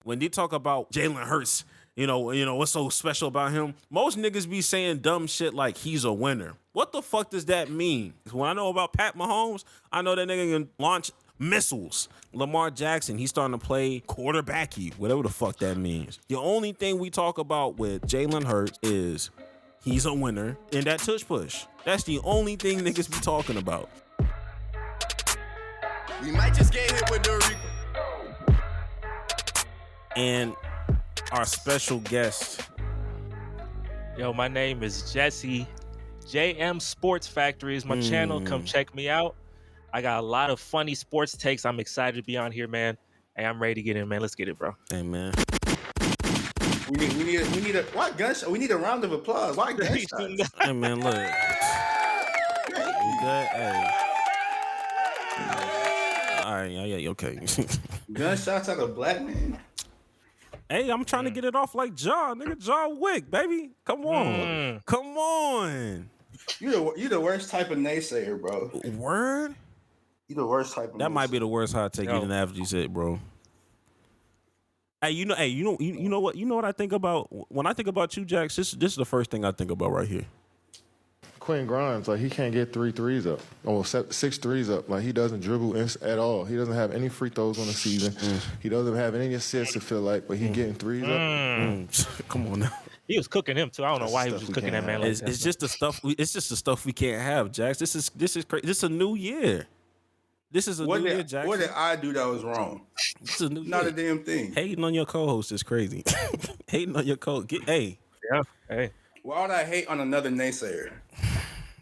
when they talk about Jalen Hurts, you know what's so special about him? Most niggas be saying dumb shit like he's a winner. What the fuck does that mean? When I know about Pat Mahomes, I know that nigga can launch missiles. Lamar Jackson, he's starting to play quarterbacky, whatever the fuck that means. The only thing we talk about with Jalen Hurts is he's a winner and that tush push. That's the only thing niggas be talking about. We might just get hit with the Reaper. And our special guest. Yo, my name is Jesse. JM Sports Factory is my channel. Come check me out. I got a lot of funny sports takes. I'm excited to be on here, man. Hey, I'm ready to get in, man. Let's get it, bro. Hey, man. We need a what gunshot? We need a round of applause. Why gunshots? Hey, man, look. You good? Hey. All right, yeah, okay. Gunshots at a black man. Hey, I'm trying to get it off like John, nigga. John Wick, baby. Come on. Come on. You the worst type of naysayer, bro. Word? You the worst type of That naysayer. might be the worst hot take you done after you said, bro. Hey, you know what I think about when I think about you, Jax? This is the first thing I think about right here. Quentin Grimes, like he can't get 3 threes up, or 6 threes up. Like he doesn't dribble at all. He doesn't have any free throws on the season. He doesn't have any assists to feel like, but he getting 3s up. Come on now. He was cooking him too. I don't know why he was just cooking that man like that. It's just the stuff. It's just the stuff we can't have, Jax. This is crazy. This is a new year. This is a new year, Jax. What did I do that was wrong? This is a new Not year. a damn thing. Hating on your co-host is crazy. Hating on your co-host. Hey. Yeah. Hey. Why would I hate on another naysayer?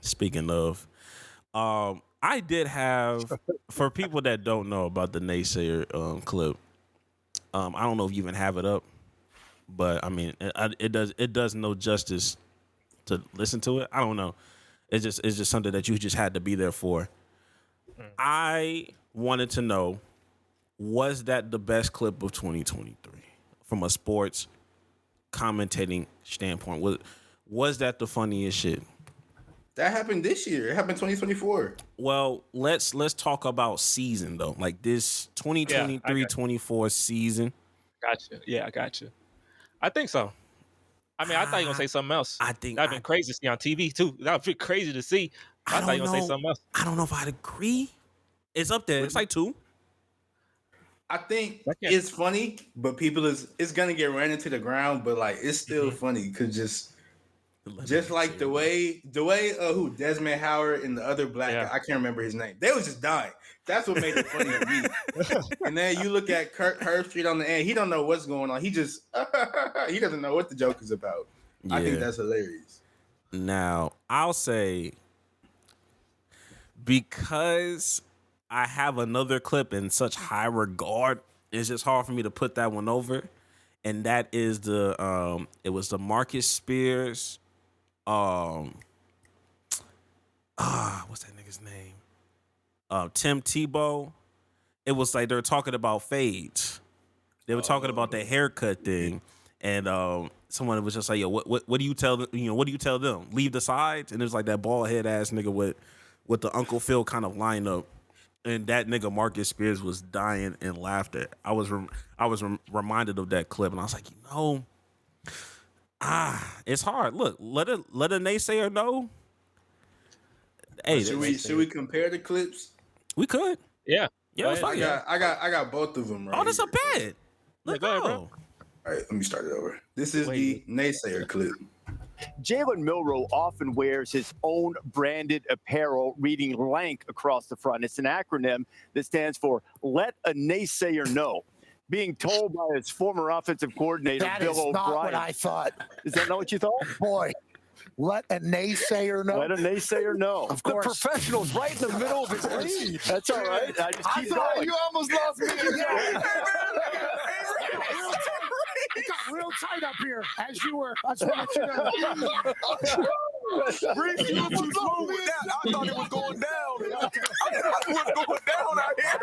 Speaking of, I did have, for people that don't know about the Naysayer clip, I don't know if you even have it up, but I mean, it does no justice to listen to it. I don't know. It's just something that you just had to be there for. I wanted to know, was that the best clip of 2023 from a sports commentating standpoint? Was that the funniest shit? That happened this year. It happened 2024. Well, let's talk about season though. Like this 2023-24 season. Gotcha. Yeah, I got you. I think so. I mean, I thought you were gonna say something else. I think that'd been crazy to see on TV too. That would be crazy to see. I thought you were gonna say something else. I don't know if I'd agree. It's up there. It's like 2. I think it's funny, but it's gonna get ran into the ground. But like, it's still funny because just like the way who Desmond Howard and the other black guy, I can't remember his name. They was just dying. That's what made it funny to me. And then you look at Kirk Herbstreit on the end. He don't know what's going on. He just he doesn't know what the joke is about. Yeah. I think that's hilarious. Now I'll say, because I have another clip in such high regard, it's just hard for me to put that one over. And that is it was the Marcus Spears. What's that nigga's name? Tim Tebow. It was like they were talking about fades. They were talking about the haircut thing, and someone was just like, "Yo, what do you tell them? What do you tell them? Leave the sides." And it was like that bald head ass nigga with the Uncle Phil kind of lineup, and that nigga Marcus Spears was dying in laughter. I was reminded of that clip, and I was like, it's hard. Look, let a naysayer know. Hey, should we compare the clips? We could. Yeah. Yeah, I got both of them right. Oh, that's here. a bad. Let's go. Ahead, bro. All right, let me start it over. This is the naysayer clip. Jalen Milroe often wears his own branded apparel reading LANK across the front. It's an acronym that stands for Let a Naysayer Know. Being told by his former offensive coordinator, Bill O'Brien. That is not what I thought. Is that not what you thought? Boy, let a naysayer know. Let a naysayer know. Of course. The professional's right in the middle of his lead. That's all right. I just keep going. You almost lost me again. It got real tight up here as you were. I just want you to know. Reed, you were too smooth with that. I thought it was going down. I thought it was going down out here.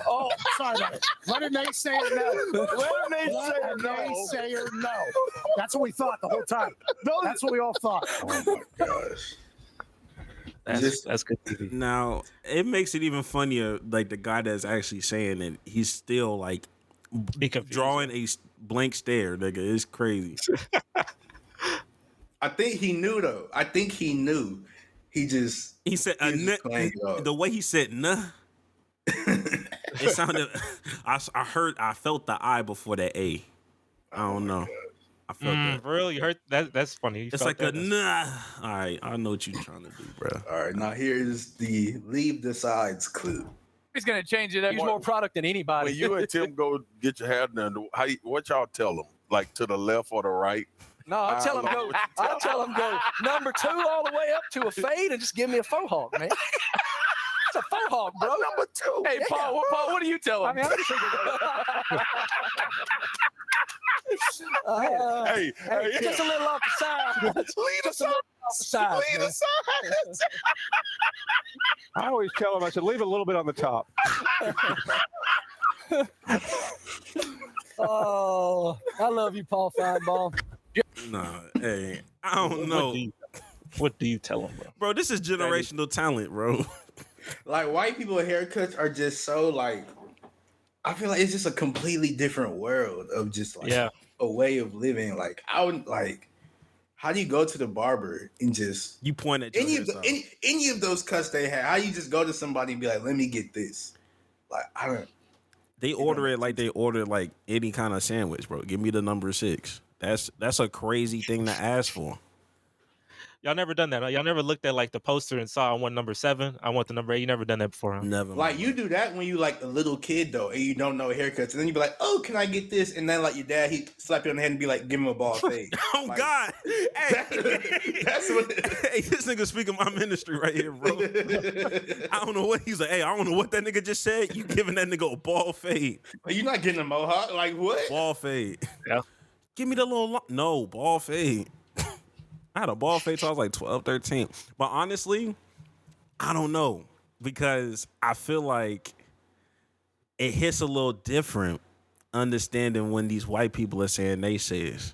Oh, sorry about it. Let a naysayer know. Let a naysayer know. That's what we thought the whole time. That's what we all thought. Oh my gosh. That's good TV. Now it makes it even funnier. Like the guy that's actually saying it, he's still like drawing a blank stare. Nigga, it's crazy. I think he knew though. I think he knew. He said was just playing it off. the way he said nah. It sounded. I felt the I before that A. I don't know. I felt that. For real, you heard that? That's funny. It's like a nah. All right, I know what you're trying to do, bro. All right, now here's the leave the sides clue. He's gonna change it up. Use more product than anybody. When you and Tim go get your hair done, what y'all tell them? Like to the left or the right? No, I'll tell him go. I'll tell him go number 2 all the way up to a fade and just give me a faux hawk, man. It's a faux hawk, bro. Number 2. Hey, Paul, what do you tell him? I mean, I'm just hey, just a little off the side. Just a little off the side. Leave the sides. I always tell him, I said, leave it a little bit on the top. Oh, I love you, Paul Feinbaum. Nah, hey, I don't know. What do you tell him, bro? Bro, this is generational talent, bro. Like white people haircuts are just so like. I feel like it's just a completely different world of just like a way of living. Like I would like. How do you go to the barber and just you point at any of those cuts they have? How you just go to somebody and be like, "Let me get this." Like I don't. They order it like they order like any kind of sandwich, bro. Give me the number 6. That's a crazy thing to ask for. Y'all never done that. Huh? Y'all never looked at like the poster and saw I want number 7. I want the number 8. You never done that before, huh? Never. Like you do that when you like a little kid though, and you don't know haircuts, and then you be like, "Oh, can I get this?" And then like your dad, he slap you on the head and be like, "Give him a ball fade." Oh like, God! Hey, that's what. Hey, this nigga speaking my ministry right here, bro. I don't know what he's like. Hey, I don't know what that nigga just said. You giving that nigga a ball fade? You're not getting a mohawk, like what? Ball fade. Yeah. Give me the little no ball fade. I had a ball fade till I was like 12, 13. But honestly, I don't know because I feel like it hits a little different understanding when these white people are saying naysayers.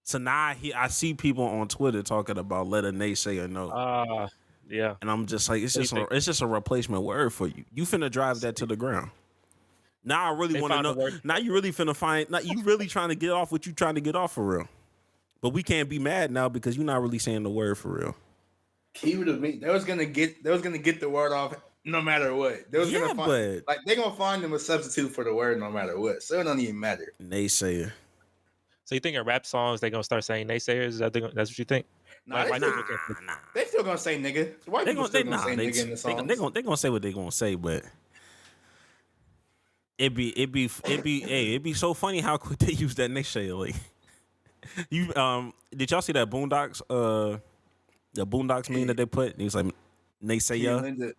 So now I see people on Twitter talking about let a naysayer know. Yeah. And I'm just like, it's just a replacement word for you. You finna drive that to the ground. Now I really want to know. Now you really finna find. Now you really trying to get off what you trying to get off for real. But we can't be mad now because you're not really saying the word for real. Keep it of me. They was gonna get the word off no matter what. They was gonna find like they're gonna find them a substitute for the word no matter what. So it don't even matter. Naysayer. So you think in rap songs they gonna start saying naysayers? Is that that's what you think? Nah, they still gonna say nigga. White people still gonna say nigga in the songs. They gonna say what they gonna say, but it'd be so funny how quick they use that naysayer. Like, you did y'all see that Boondocks the Boondocks meme that they put? He was like Naysayer.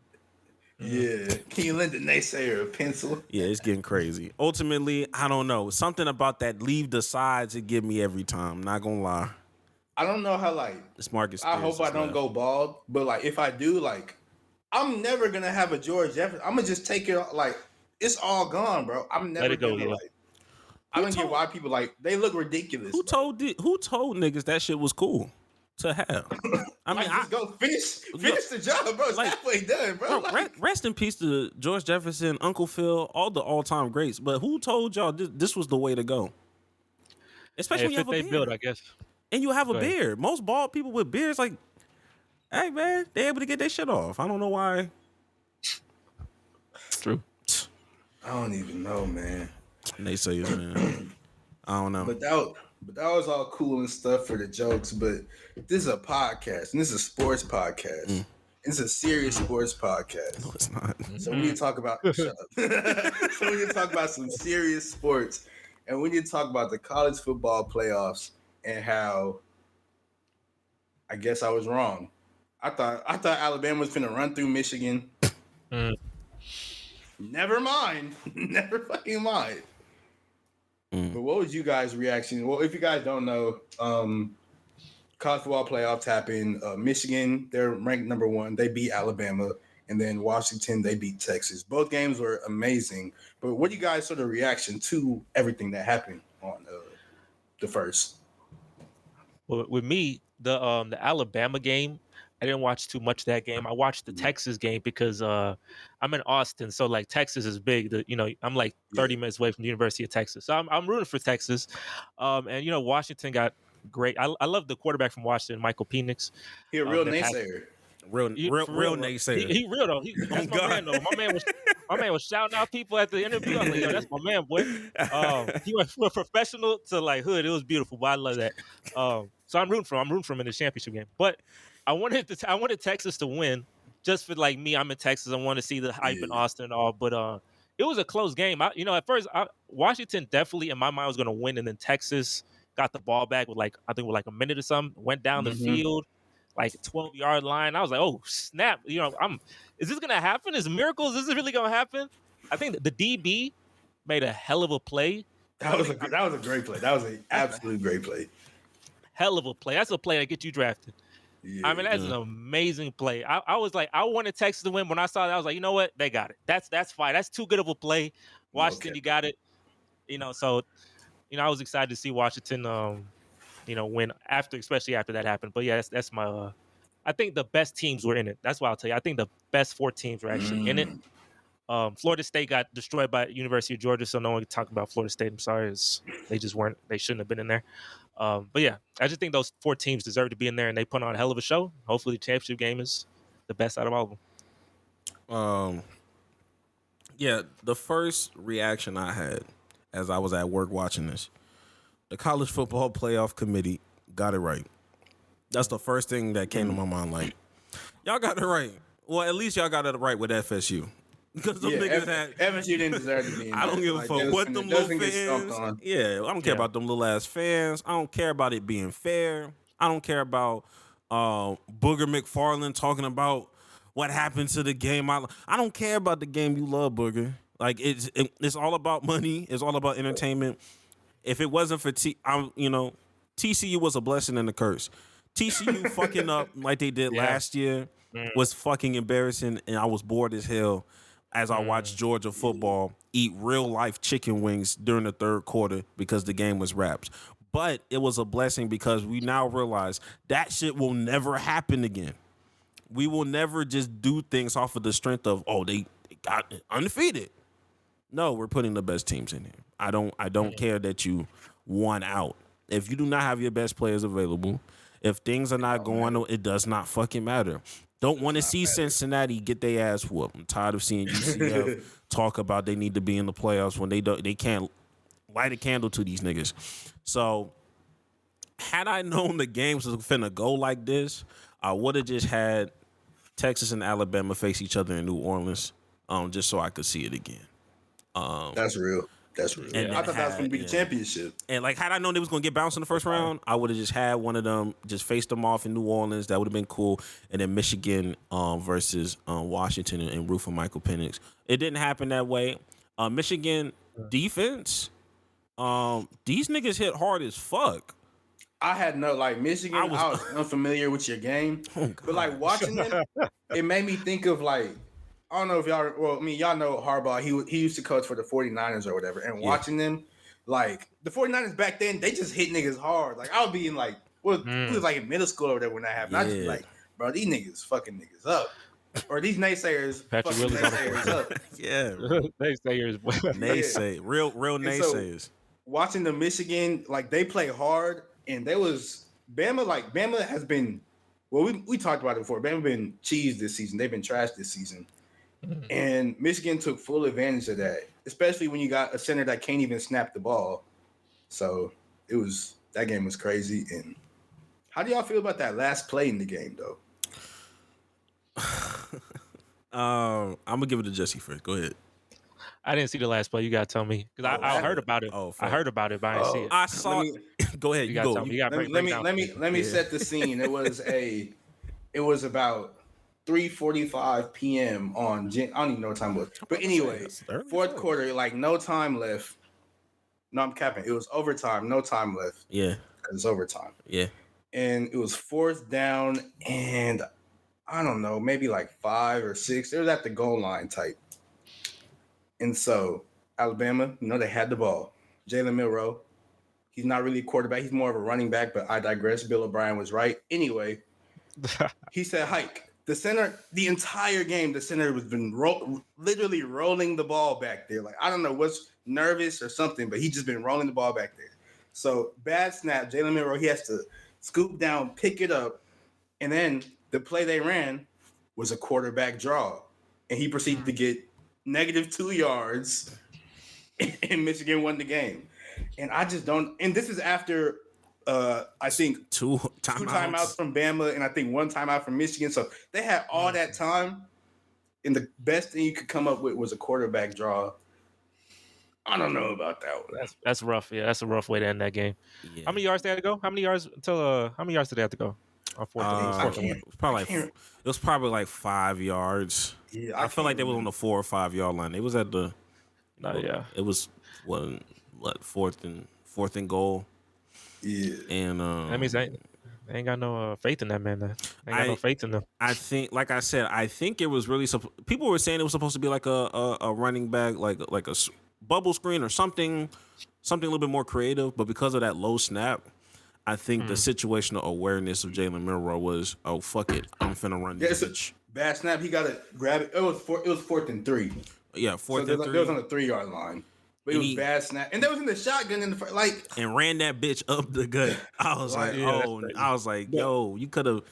Can you lend a naysayer a pencil? Yeah, it's getting crazy. Ultimately, I don't know. Something about that leave the sides it give me every time. Not gonna lie. I don't know how like this Marcus. I hope I don't go bald, but like if I do, like I'm never gonna have a George Jefferson. I'm gonna just take it like it's all gone, bro. I'm never gonna like. I don't get why people like they look ridiculous. Who told niggas that shit was cool to have? I mean, just go finish the job, bro. It's halfway done, bro. Rest in peace to George Jefferson, Uncle Phil, all the all-time greats. But who told y'all this was the way to go? Especially when you have a beard. Build, I guess. And you have a beard. Most bald people with beards, like, hey man, they able to get their shit off. I don't know why. True. I don't even know, man. Naysayers, man. I don't know. But that was all cool and stuff for the jokes. But this is a podcast, and this is a sports podcast. It's a serious sports podcast. No, it's not. So we need to talk about shut up. So we need to talk about some serious sports, and we need to talk about the college football playoffs and how I guess I was wrong. I thought Alabama was finna run through Michigan. Never mind. Never fucking mind. But what was you guys' reaction? Well, if you guys don't know, college football playoffs happened. Michigan, they're ranked number 1. They beat Alabama. And then Washington, they beat Texas. Both games were amazing. But what do you guys sort of reaction to everything that happened on the first? Well, with me, the Alabama game, I didn't watch too much of that game. I watched the Texas game because I'm in Austin, so like Texas is big. I'm like 30 minutes away from the University of Texas, so I'm rooting for Texas. And Washington got great. I love the quarterback from Washington, Michael Penix. He a real naysayer. Real Real, naysayer. He real though. That's my man though. My man was shouting out people at the interview. I was like, yo, that's my man, boy. He went from a professional to like hood. It was beautiful, but I love that. So I'm rooting for him in the championship game. But I wanted Texas to win just for like me. I'm in Texas. I want to see the hype in Austin and all. But it was a close game. At first Washington definitely in my mind was going to win, and then Texas got the ball back with a minute or something. Went down the field. Like 12-yard line. I was like, oh, snap. Is this going to happen? Is miracles? Is this really going to happen? I think the DB made a hell of a play. That was a great play. That was an absolute great play. Hell of a play. That's a play that gets you drafted. Yeah, I mean, that's an amazing play. I was like, I wanted Texas to win. When I saw that, I was like, you know what? They got it. That's fine. That's too good of a play. Washington, you got it. So, I was excited to see Washington win especially after that happened. But yeah, that's my. I think the best teams were in it. That's what I'll tell you. I think the best 4 teams were actually in it. Florida State got destroyed by University of Georgia, so no one can talk about Florida State. I'm sorry, they just weren't. They shouldn't have been in there. But yeah, I just think those 4 teams deserve to be in there, and they put on a hell of a show. Hopefully, the championship game is the best out of all of them. Yeah, the first reaction I had as I was at work watching this. The College Football Playoff Committee got it right. That's the first thing that came to my mind. Like, y'all got it right. Well, at least y'all got it right with FSU. Because them niggas FSU didn't deserve to be in I don't give a fuck what them little fans. Yeah, I don't care about them little ass fans. I don't care about it being fair. I don't care about Booger McFarland talking about what happened to the game. I don't care about the game you love, Booger. Like, it's all about money. It's all about entertainment. If it wasn't for TCU was a blessing and a curse. TCU fucking up like they did last year was fucking embarrassing, and I was bored as hell as I watched Georgia football eat real life chicken wings during the third quarter because the game was wrapped. But it was a blessing because we now realize that shit will never happen again. We will never just do things off of the strength of, they got undefeated. No, we're putting the best teams in here. I don't care that you won out. If you do not have your best players available, if things are not going, it does not fucking matter. Don't want to see Cincinnati get their ass whooped. I'm tired of seeing UCF talk about they need to be in the playoffs when they can't light a candle to these niggas. So, had I known the games was finna go like this, I would have just had Texas and Alabama face each other in New Orleans, just so I could see it again. That's real. That's real. And I thought that was going to be the championship. And like, had I known they was going to get bounced in the first round, I would have just had one of them, just faced them off in New Orleans. That would have been cool. And then Michigan versus Washington and root for Michael Penix. It didn't happen that way. Michigan defense, these niggas hit hard as fuck. I had Michigan. I was unfamiliar with your game, but like watching them, it made me think of like. I don't know if y'all. Well, I mean, y'all know Harbaugh. He used to coach for the 49ers or whatever. And watching them, like the 49ers back then, they just hit niggas hard. Like I would be in like, we was like in middle school or whatever when that happened. I just be like, bro, these niggas fucking niggas up, or these naysayers fucking naysayers up. Yeah, naysayers, naysay, real naysayers. So, watching the Michigan, like they play hard, and they was Bama. Like Bama has been. Well, we talked about it before. Bama been cheesed this season. They've been trashed this season. And Michigan took full advantage of that, especially when you got a center that can't even snap the ball. So that game was crazy. And how do y'all feel about that last play in the game, though? I'm gonna give it to Jesse first. Go ahead. I didn't see the last play. You gotta tell me because I heard about it. I heard about it, but I didn't see it. I saw. Go ahead. You gotta tell me. Let me set the scene. It was about 3:45 p.m. on I don't even know what time it was. But anyway, fourth quarter, like no time left. No, I'm capping. It was overtime, no time left. Yeah. It's overtime. Yeah. And it was 4th down and I don't know, maybe like 5 or 6. It was at the goal line type. And so Alabama, they had the ball. Jalen Milroe, he's not really a quarterback. He's more of a running back, but I digress. Bill O'Brien was right. Anyway, He said hike. The center, the entire game, the center has been literally rolling the ball back there. Like, I don't know what's nervous or something, but he just been rolling the ball back there. So bad snap. Jalen Milroe, he has to scoop down, pick it up, and then the play they ran was a quarterback draw, and he proceeded to get -2 yards, and Michigan won the game. And I just don't. And this is after. I think two timeouts from Bama and I think 1 timeout from Michigan. So they had all that time, and the best thing you could come up with was a quarterback draw. I don't know about that one. That's rough. Yeah, that's a rough way to end that game. Yeah. How many yards they had to go? How many yards did they have to go? It was probably like 5 yards. Yeah, I feel like they was on the 4 or 5 yard line. It was at the. It was what fourth and goal. Yeah, and that means I ain't got no faith in that man. I ain't got no faith in them. I think, like I said, I think it was really people were saying it was supposed to be like a running back, like a bubble screen or something a little bit more creative. But because of that low snap, I think the situational awareness of Jalen Milroe was, oh fuck it, I'm finna run this bitch. Bad snap. He got to grab it. It was 4th and 3. Yeah, 4th and 3. It was on the 3 yard line. But it was bad snap, and that was in the shotgun in the and ran that bitch up the gut. I was yo, you could have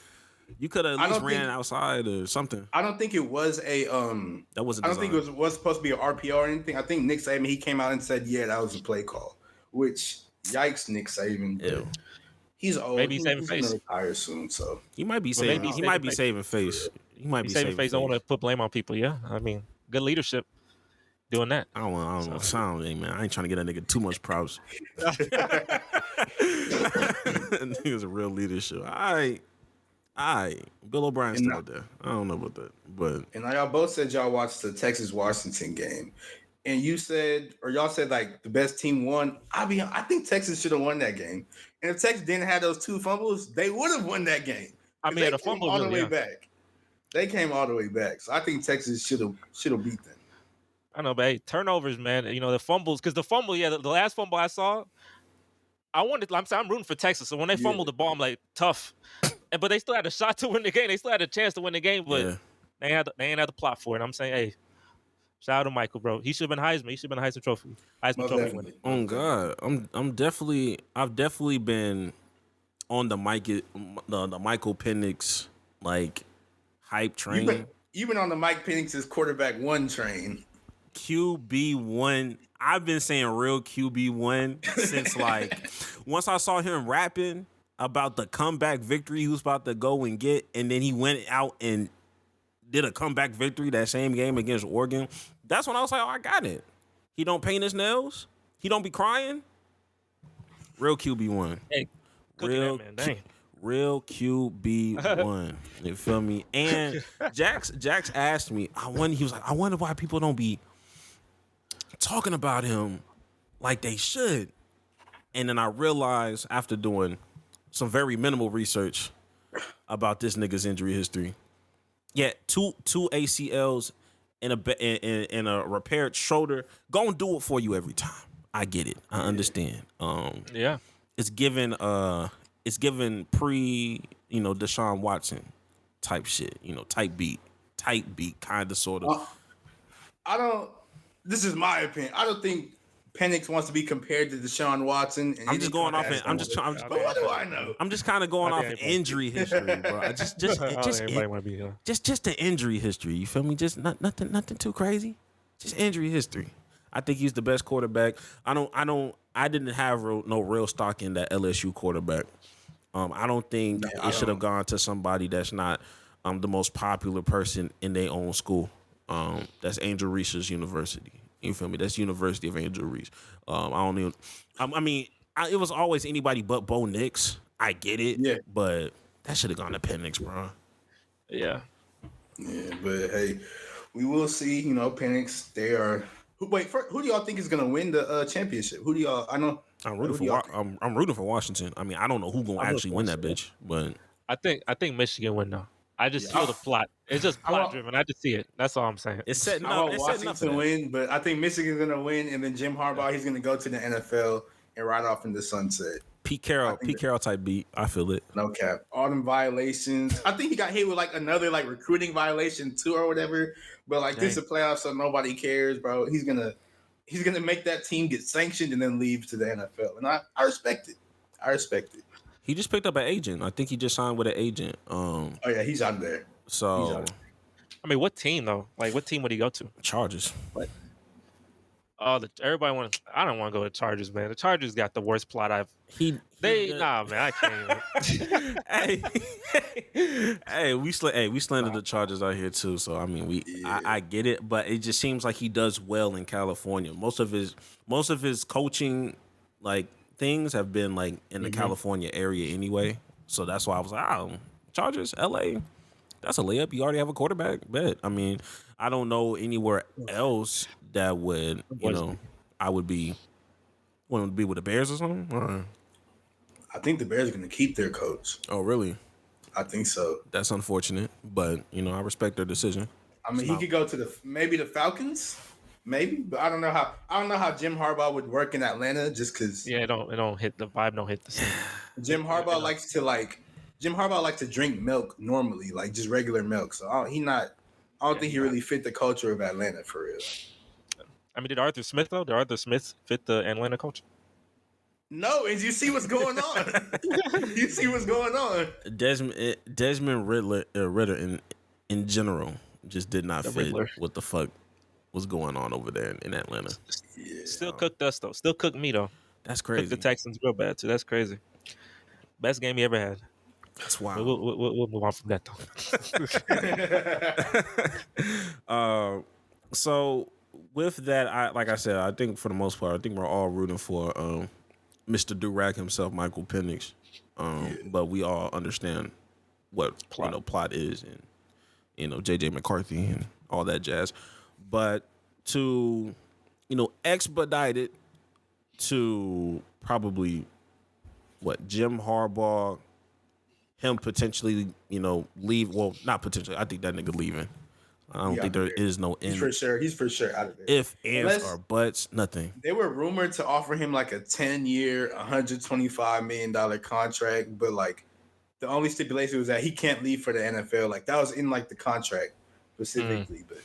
at least ran outside or something. I don't think it was a that wasn't. I don't think it was supposed to be an RPO or anything. I think Nick Saban, he came out and said, yeah, that was a play call. Which yikes, Nick Saban. Ew. He's old. Maybe he's saving face. He's gonna retire soon, so he might be saving. He might be saving face. He might be saving face. Don't want to put blame on people. Yeah, I mean, good leadership. Doing that. I don't know. Man. I ain't trying to get that nigga too much props. Nigga's a real leadership. All right. Bill O'Brien's still out there. I don't know about that. But and y'all both said y'all watched the Texas-Washington game. And y'all said like the best team won. I think Texas should have won that game. And if Texas didn't have those 2 fumbles, they would have won that game. I mean, the fumble all the way back. They came all the way back. So I think Texas should have beat them. I know, but hey, turnovers, man. You know, the fumbles, because the fumble, the last fumble I saw, I'm rooting for Texas. So when they fumbled the ball, I'm like, tough. But they still had a shot to win the game. They still had a chance to win the game, but they ain't had the plot for it. I'm saying, hey, shout out to Michael, bro. He should have been Heisman. He should have been Heisman Trophy winner. Oh God, I've definitely been on the Michael Penix like hype train. You've been on the Mike Penix's quarterback 1 train. QB1. I've been saying real QB1 since like once I saw him rapping about the comeback victory he was about to go and get, and then he went out and did a comeback victory that same game against Oregon. That's when I was like, oh, I got it. He don't paint his nails. He don't be crying. Real QB1. Hey, real that, man. Dang. Real QB1. You feel me? And Jax asked me, I wonder why people don't be talking about him like they should. And then I realized after doing some very minimal research about this nigga's injury history. Yeah, two ACLs and a repaired shoulder. Gonna do it for you every time. I get it. I understand. It's given pre, Deshaun Watson type shit, type beat, kind of, sort of. This is my opinion. I don't think Penix wants to be compared to Deshaun Watson. And I'm just going off. What do I know? I'm just kind of going off injury history, bro. Just the injury history. You feel me? Just nothing too crazy. Just injury history. I think he's the best quarterback. I didn't have no real stock in that LSU quarterback. I don't think it should have gone to somebody that's not the most popular person in their own school. That's Angel Reese's university. You feel me? That's University of Angel Reese. It was always anybody but Bo Nix. I get it, but that should have gone to Penix, bro. Yeah. Yeah, but hey, we will see. Penix. They are. Who do y'all think is gonna win the championship? Who do y'all? I know. I'm rooting for Washington. I mean, I don't know who's gonna actually win that bitch, but I think Michigan win though. I just feel the plot. It's just plot driven. I just see it. That's all I'm saying. It's setting up. I want Washington to win, but I think Michigan's gonna win, and then Jim Harbaugh, he's gonna go to the NFL and ride off in the sunset. Pete Carroll type beat. I feel it. No cap. All them violations. I think he got hit with like another like recruiting violation too or whatever. But like this is a playoff, so nobody cares, bro. He's gonna make that team get sanctioned and then leave to the NFL. And I respect it. I respect it. He just picked up an agent. I think he just signed with an agent. Oh yeah, he's out there. So I mean, what team though? Like, what team would he go to? Chargers. Like, everybody want. I don't want to go to Chargers, man. The Chargers got the worst plot I've. Nah, man, I can't even. hey, we slandered the Chargers out here too. So I mean, I get it, but it just seems like he does well in California. Most of his coaching like things have been like in the California area anyway. So that's why I was like, Chargers, LA, that's a layup. You already have a quarterback. Bet. I mean, I don't know anywhere else that would, I would be want to be with the Bears or something. I think the Bears are going to keep their coach. Oh, really? I think so. That's unfortunate, but I respect their decision. I mean, he could go to maybe the Falcons, maybe, but I don't know how Jim Harbaugh would work in Atlanta, just because. Yeah, it don't hit the vibe. Don't hit the same. Jim Harbaugh likes to drink milk normally, like just regular milk. So I don't think he really fit the culture of Atlanta for real. I mean, did Arthur Smith fit the Atlanta culture? No, and you see what's going on. You see what's going on. Desmond Ritter in general just did not fit what the fuck was going on over there in Atlanta. Yeah. Still cooked us though. Still cooked me though. That's crazy. Cooked the Texans real bad too. That's crazy. Best game he ever had. That's wild. We'll move on from that though. So with that, I think for the most part, I think we're all rooting for Mr. Durag himself, Michael Penix. But we all understand what plot is, and JJ McCarthy and all that jazz. But to expedite it to probably Jim Harbaugh, him potentially leave. Well, not potentially. I think that nigga leaving. I don't think there is no end. He's for sure out of there. If ands or buts, nothing. They were rumored to offer him like a 10-year, $125 million contract, but like the only stipulation was that he can't leave for the NFL. Like that was in like the contract specifically. But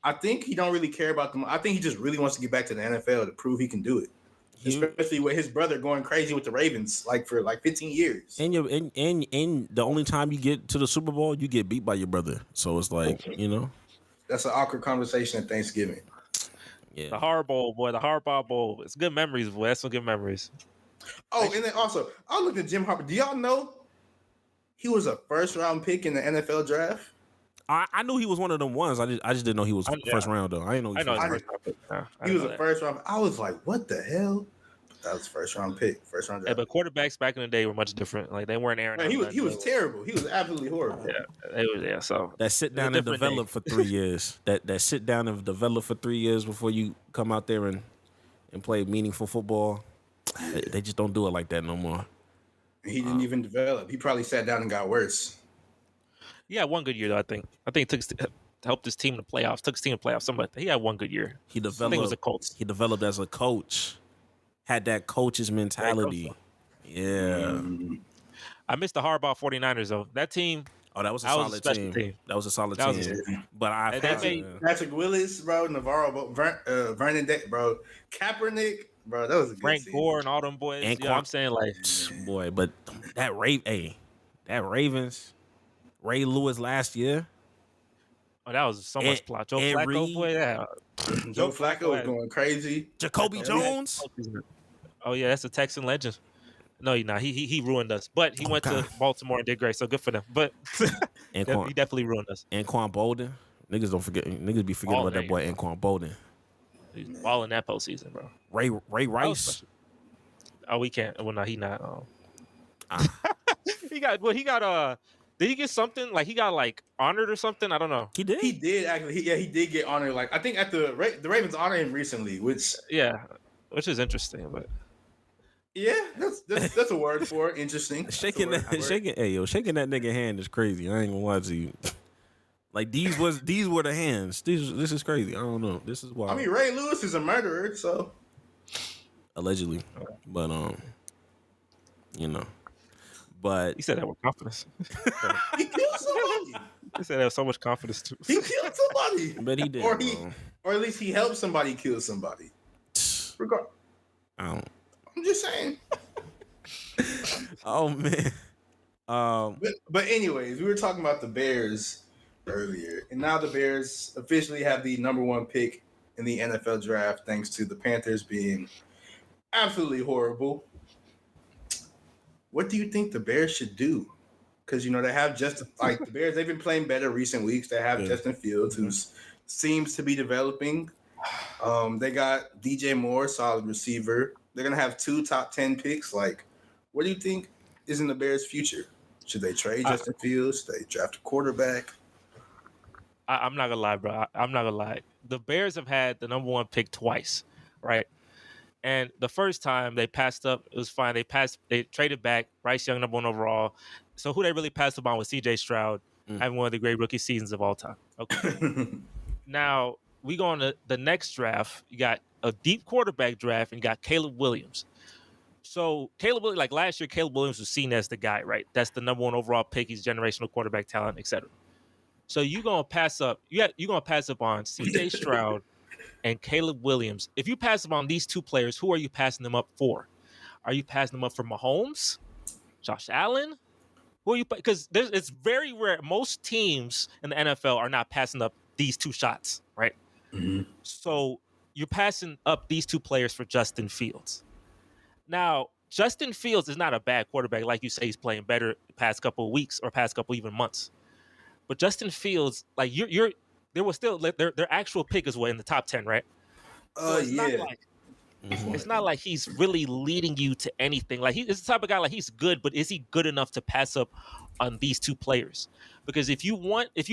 I think he don't really care about them. I think he just really wants to get back to the NFL to prove he can do it. Especially with his brother going crazy with the Ravens, like for like 15 years. And the only time you get to the Super Bowl, you get beat by your brother. So it's like, That's an awkward conversation at Thanksgiving. Yeah. The Harbaugh Bowl. It's good memories, boy. That's some good memories. Oh, and then also, I looked at Jim Harbaugh. Do y'all know he was a first-round pick in the NFL draft? I knew he was one of them ones. I just didn't know he was first round though. I didn't know he was first round. He was a first round. I was like, what the hell? That was first round pick, first round draft. Yeah, but quarterbacks back in the day were much different. Like they weren't Aaron. Man, he was terrible. He was absolutely horrible. Yeah, So that sit down and develop for 3 years. That sit down and develop for 3 years before you come out there and play meaningful football. They just don't do it like that no more. He didn't even develop. He probably sat down and got worse. Yeah, one good year though. I think it took helped his team in the playoffs. Took his team in the playoffs. Something like that. He had one good year. He developed. I think it was a Colts. He developed as a coach. Had that coach's mentality. Yeah. I missed the Harbaugh 49ers though. That team. Oh, that was a solid team. That was a solid team. But Patrick Willis, bro, Navarro, Vernon, bro, Kaepernick, bro, that was a good Frank team. Gore and all them boys. And I'm saying like, boy, but that Ravens, Ray Lewis last year. Oh, that was so much plot. Joe Flacco, boy, yeah. Joe Flacco was going crazy. Jacoby Jones. Oh yeah, that's a Texan legend. No, he's not. He ruined us. But he went to Baltimore and did great, so good for them. But he definitely ruined us. Anquan Bolden. Niggas don't forget. Niggas be forgetting about that boy Anquan Bolden. He's balling that postseason, bro. Ray Rice. Oh, we can't. Well, no, he not. He got. Did he get something? Like he got like honored or something? I don't know. He did actually. He did get honored. Like I think at the Ravens honored him recently, which is interesting, but. Yeah, that's a word for it. Interesting. Shaking that nigga hand is crazy. I ain't gonna lie to you. Like these were the hands. This is crazy. I don't know. This is wild. I mean, Ray Lewis is a murderer, so allegedly, but you know. But He said that with confidence. He killed somebody. He said that with so much confidence too. He killed somebody. but he did, or at least he helped somebody kill somebody. Regard. I'm just saying. Oh man. But anyways, we were talking about the Bears earlier, and now the Bears officially have the number 1 pick in the NFL draft, thanks to the Panthers being absolutely horrible. What do you think the Bears should do? Because they have the Bears. They've been playing better recent weeks. They have Justin Fields, who seems to be developing. They got DJ Moore, solid receiver. They're gonna have 2 top 10 picks. Like, what do you think is in the Bears' future? Should they trade Justin Fields? Should they draft a quarterback? I'm not gonna lie, bro. I'm not gonna lie. The Bears have had the number 1 pick twice, right? And the first time they passed up, it was fine. They traded back Bryce Young, number 1 overall. So who they really passed up on was C.J. Stroud, having one of the great rookie seasons of all time. Okay. Now we go on to the next draft. You got a deep quarterback draft, and you got Caleb Williams. So Caleb Williams, like last year, Caleb Williams was seen as the guy, right? That's the number 1 overall pick. He's generational quarterback talent, etc. So you're gonna pass up. You're gonna pass up on C.J. Stroud and Caleb Williams. If you pass up on these 2 players, who are you passing them up for? Are you passing them up for Mahomes, Josh Allen? Who are you? Because it's very rare. Most teams in the NFL are not passing up these 2 shots, right? Mm-hmm. So you're passing up these 2 players for Justin Fields. Now, Justin Fields is not a bad quarterback. Like you say, he's playing better the past couple of weeks or past couple even months. But Justin Fields, like there was still their actual pick is in the top 10, right? So it's not like he's really leading you to anything. Like he's the type of guy, like he's good, but is he good enough to pass up on these 2 players? Because if you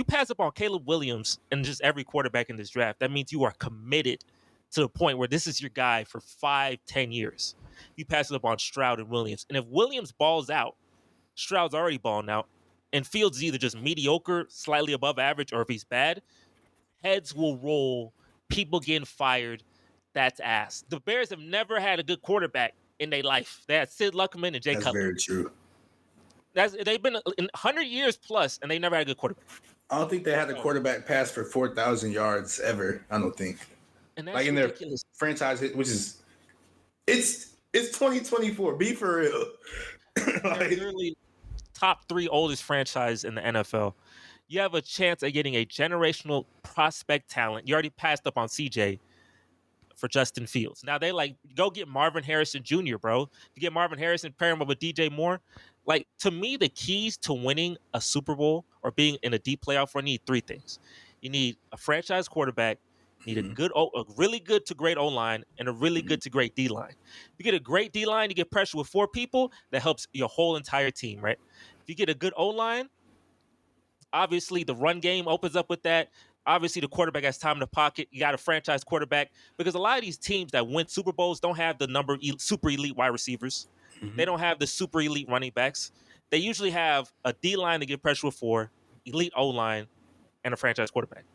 pass up on Caleb Williams and just every quarterback in this draft, that means you are committed to the point where this is your guy for 5-10 years. You pass it up on Stroud and Williams. And if Williams balls out, Stroud's already balling out, and Fields is either just mediocre, slightly above average, or if he's bad, heads will roll, people getting fired. That's ass. The Bears have never had a good quarterback in their life. They had Sid Luckman and Jay Cutler. That's very true. They've been in 100 years plus, and they never had a good quarterback. I don't think they had a quarterback pass for 4,000 yards ever. I don't think. And that's like in ridiculous. Their franchise, which is it's 2024. Be for real. They're literally top 3 oldest franchise in the NFL. You have a chance at getting a generational prospect talent. You already passed up on CJ for Justin Fields. Now they go get Marvin Harrison Jr., bro. You get Marvin Harrison, pair him up with DJ Moore. Like, to me, the keys to winning a Super Bowl or being in a deep playoff run, you need 3 things. You need a franchise quarterback, you need a really good to great O-line, and a really good to great D-line. If you get a great D-line, you get pressure with 4 people, that helps your whole entire team, right? If you get a good O-line, obviously the run game opens up with that. Obviously, the quarterback has time in the pocket. You got a franchise quarterback, because a lot of these teams that win Super Bowls don't have the super elite wide receivers. Mm-hmm. They don't have the super elite running backs. They usually have a D-line to get pressure with 4, elite O-line, and a franchise quarterback.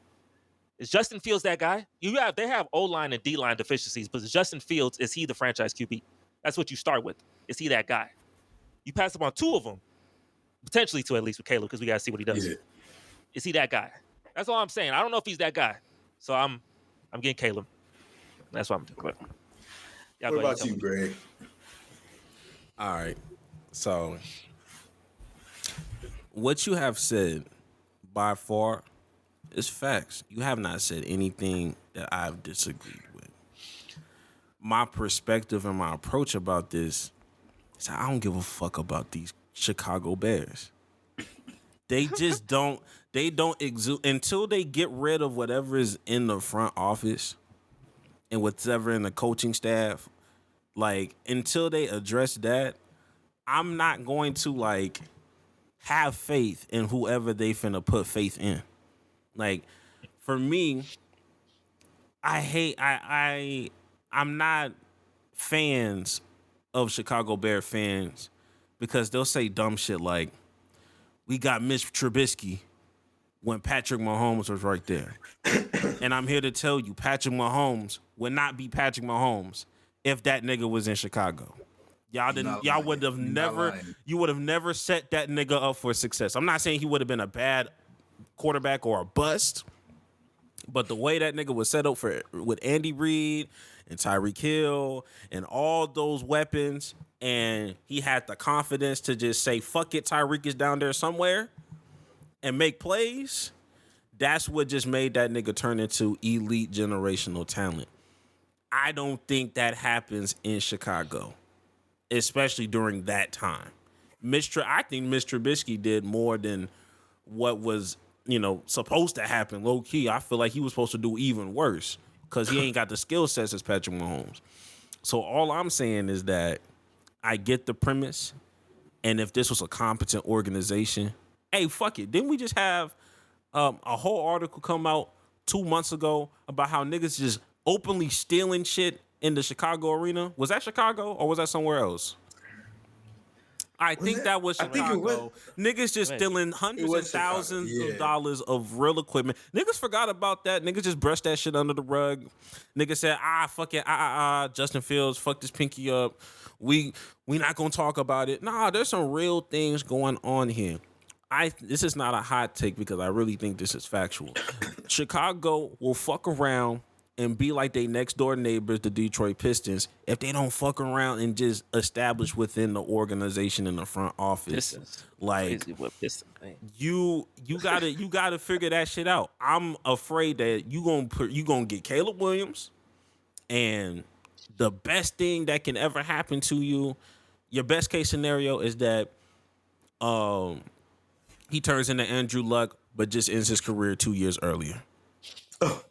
Is Justin Fields that guy? They have O-line and D-line deficiencies, but is Justin Fields, is he the franchise QB? That's what you start with. Is he that guy? You pass up on 2 of them, potentially 2 at least with Caleb, because we got to see what he does. Yeah. Is he that guy? That's all I'm saying. I don't know if he's that guy. So I'm getting Caleb. That's what I'm doing. What about you, Greg? All right. So what you have said by far is facts. You have not said anything that I've disagreed with. My perspective and my approach about this is I don't give a fuck about these Chicago Bears. They just don't exude until they get rid of whatever is in the front office and whatever in the coaching staff. Like, until they address that, I'm not going to have faith in whoever they finna put faith in. Like, for me, I'm not fans of Chicago Bear fans because they'll say dumb shit like, we got Mitch Trubisky when Patrick Mahomes was right there. And I'm here to tell you, Patrick Mahomes would not be Patrick Mahomes if that nigga was in Chicago. Y'all would have never. You would have never set that nigga up for success. I'm not saying he would have been a bad quarterback or a bust, but the way that nigga was set up with Andy Reid and Tyreek Hill and all those weapons, and he had the confidence to just say, "Fuck it, Tyreek is down there somewhere," and make plays. That's what just made that nigga turn into elite generational talent. I don't think that happens in Chicago, especially during that time. I think Mr. Trubisky did more than what was, supposed to happen. Low key, I feel like he was supposed to do even worse because he ain't got the skill sets as Patrick Mahomes. So all I'm saying is that I get the premise, and if this was a competent organization, hey, fuck it. Didn't we just have a whole article come out 2 months ago about how niggas just openly stealing shit in the Chicago arena? Was that Chicago or was that somewhere else? I think that was Chicago. Niggas just stealing hundreds and thousands of dollars of real equipment. Niggas forgot about that. Niggas just brushed that shit under the rug. Niggas said, fuck it, Justin Fields, fuck this pinky up. We not gonna talk about it. Nah, there's some real things going on here. This is not a hot take because I really think this is factual. Chicago will fuck around and be like they next door neighbors, the Detroit Pistons, if they don't fuck around and just establish within the organization in the front office. Pistons. Like crazy what Pistons think. You gotta figure that shit out. I'm afraid that you gonna get Caleb Williams, and the best thing that can ever happen to you, your best case scenario is that he turns into Andrew Luck, but just ends his career 2 years earlier.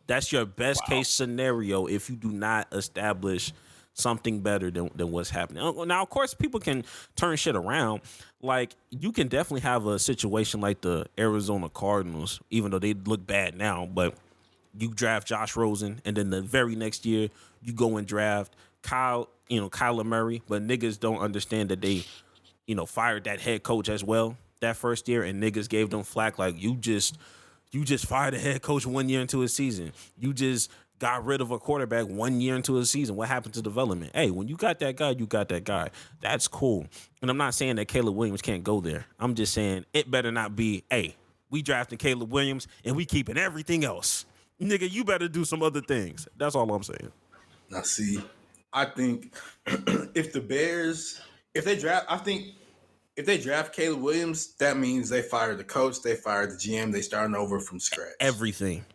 That's your best case scenario if you do not establish something better than what's happening. Now, of course, people can turn shit around. Like, you can definitely have a situation like the Arizona Cardinals, even though they look bad now, but you draft Josh Rosen, and then the very next year, you go and draft Kyler Murray, but niggas don't understand that they, fired that head coach as well that first year, and niggas gave them flack like, you just fired a head coach 1 year into a season. You just got rid of a quarterback 1 year into a season. What happened to development? Hey, when you got that guy, you got that guy. That's cool. And I'm not saying that Caleb Williams can't go there. I'm just saying it better not be, hey, we drafting Caleb Williams and we keeping everything else. Nigga, you better do some other things. That's all I'm saying. Now, see, I think if they draft Caleb Williams, that means they fired the coach, they fired the GM, they starting over from scratch. Everything.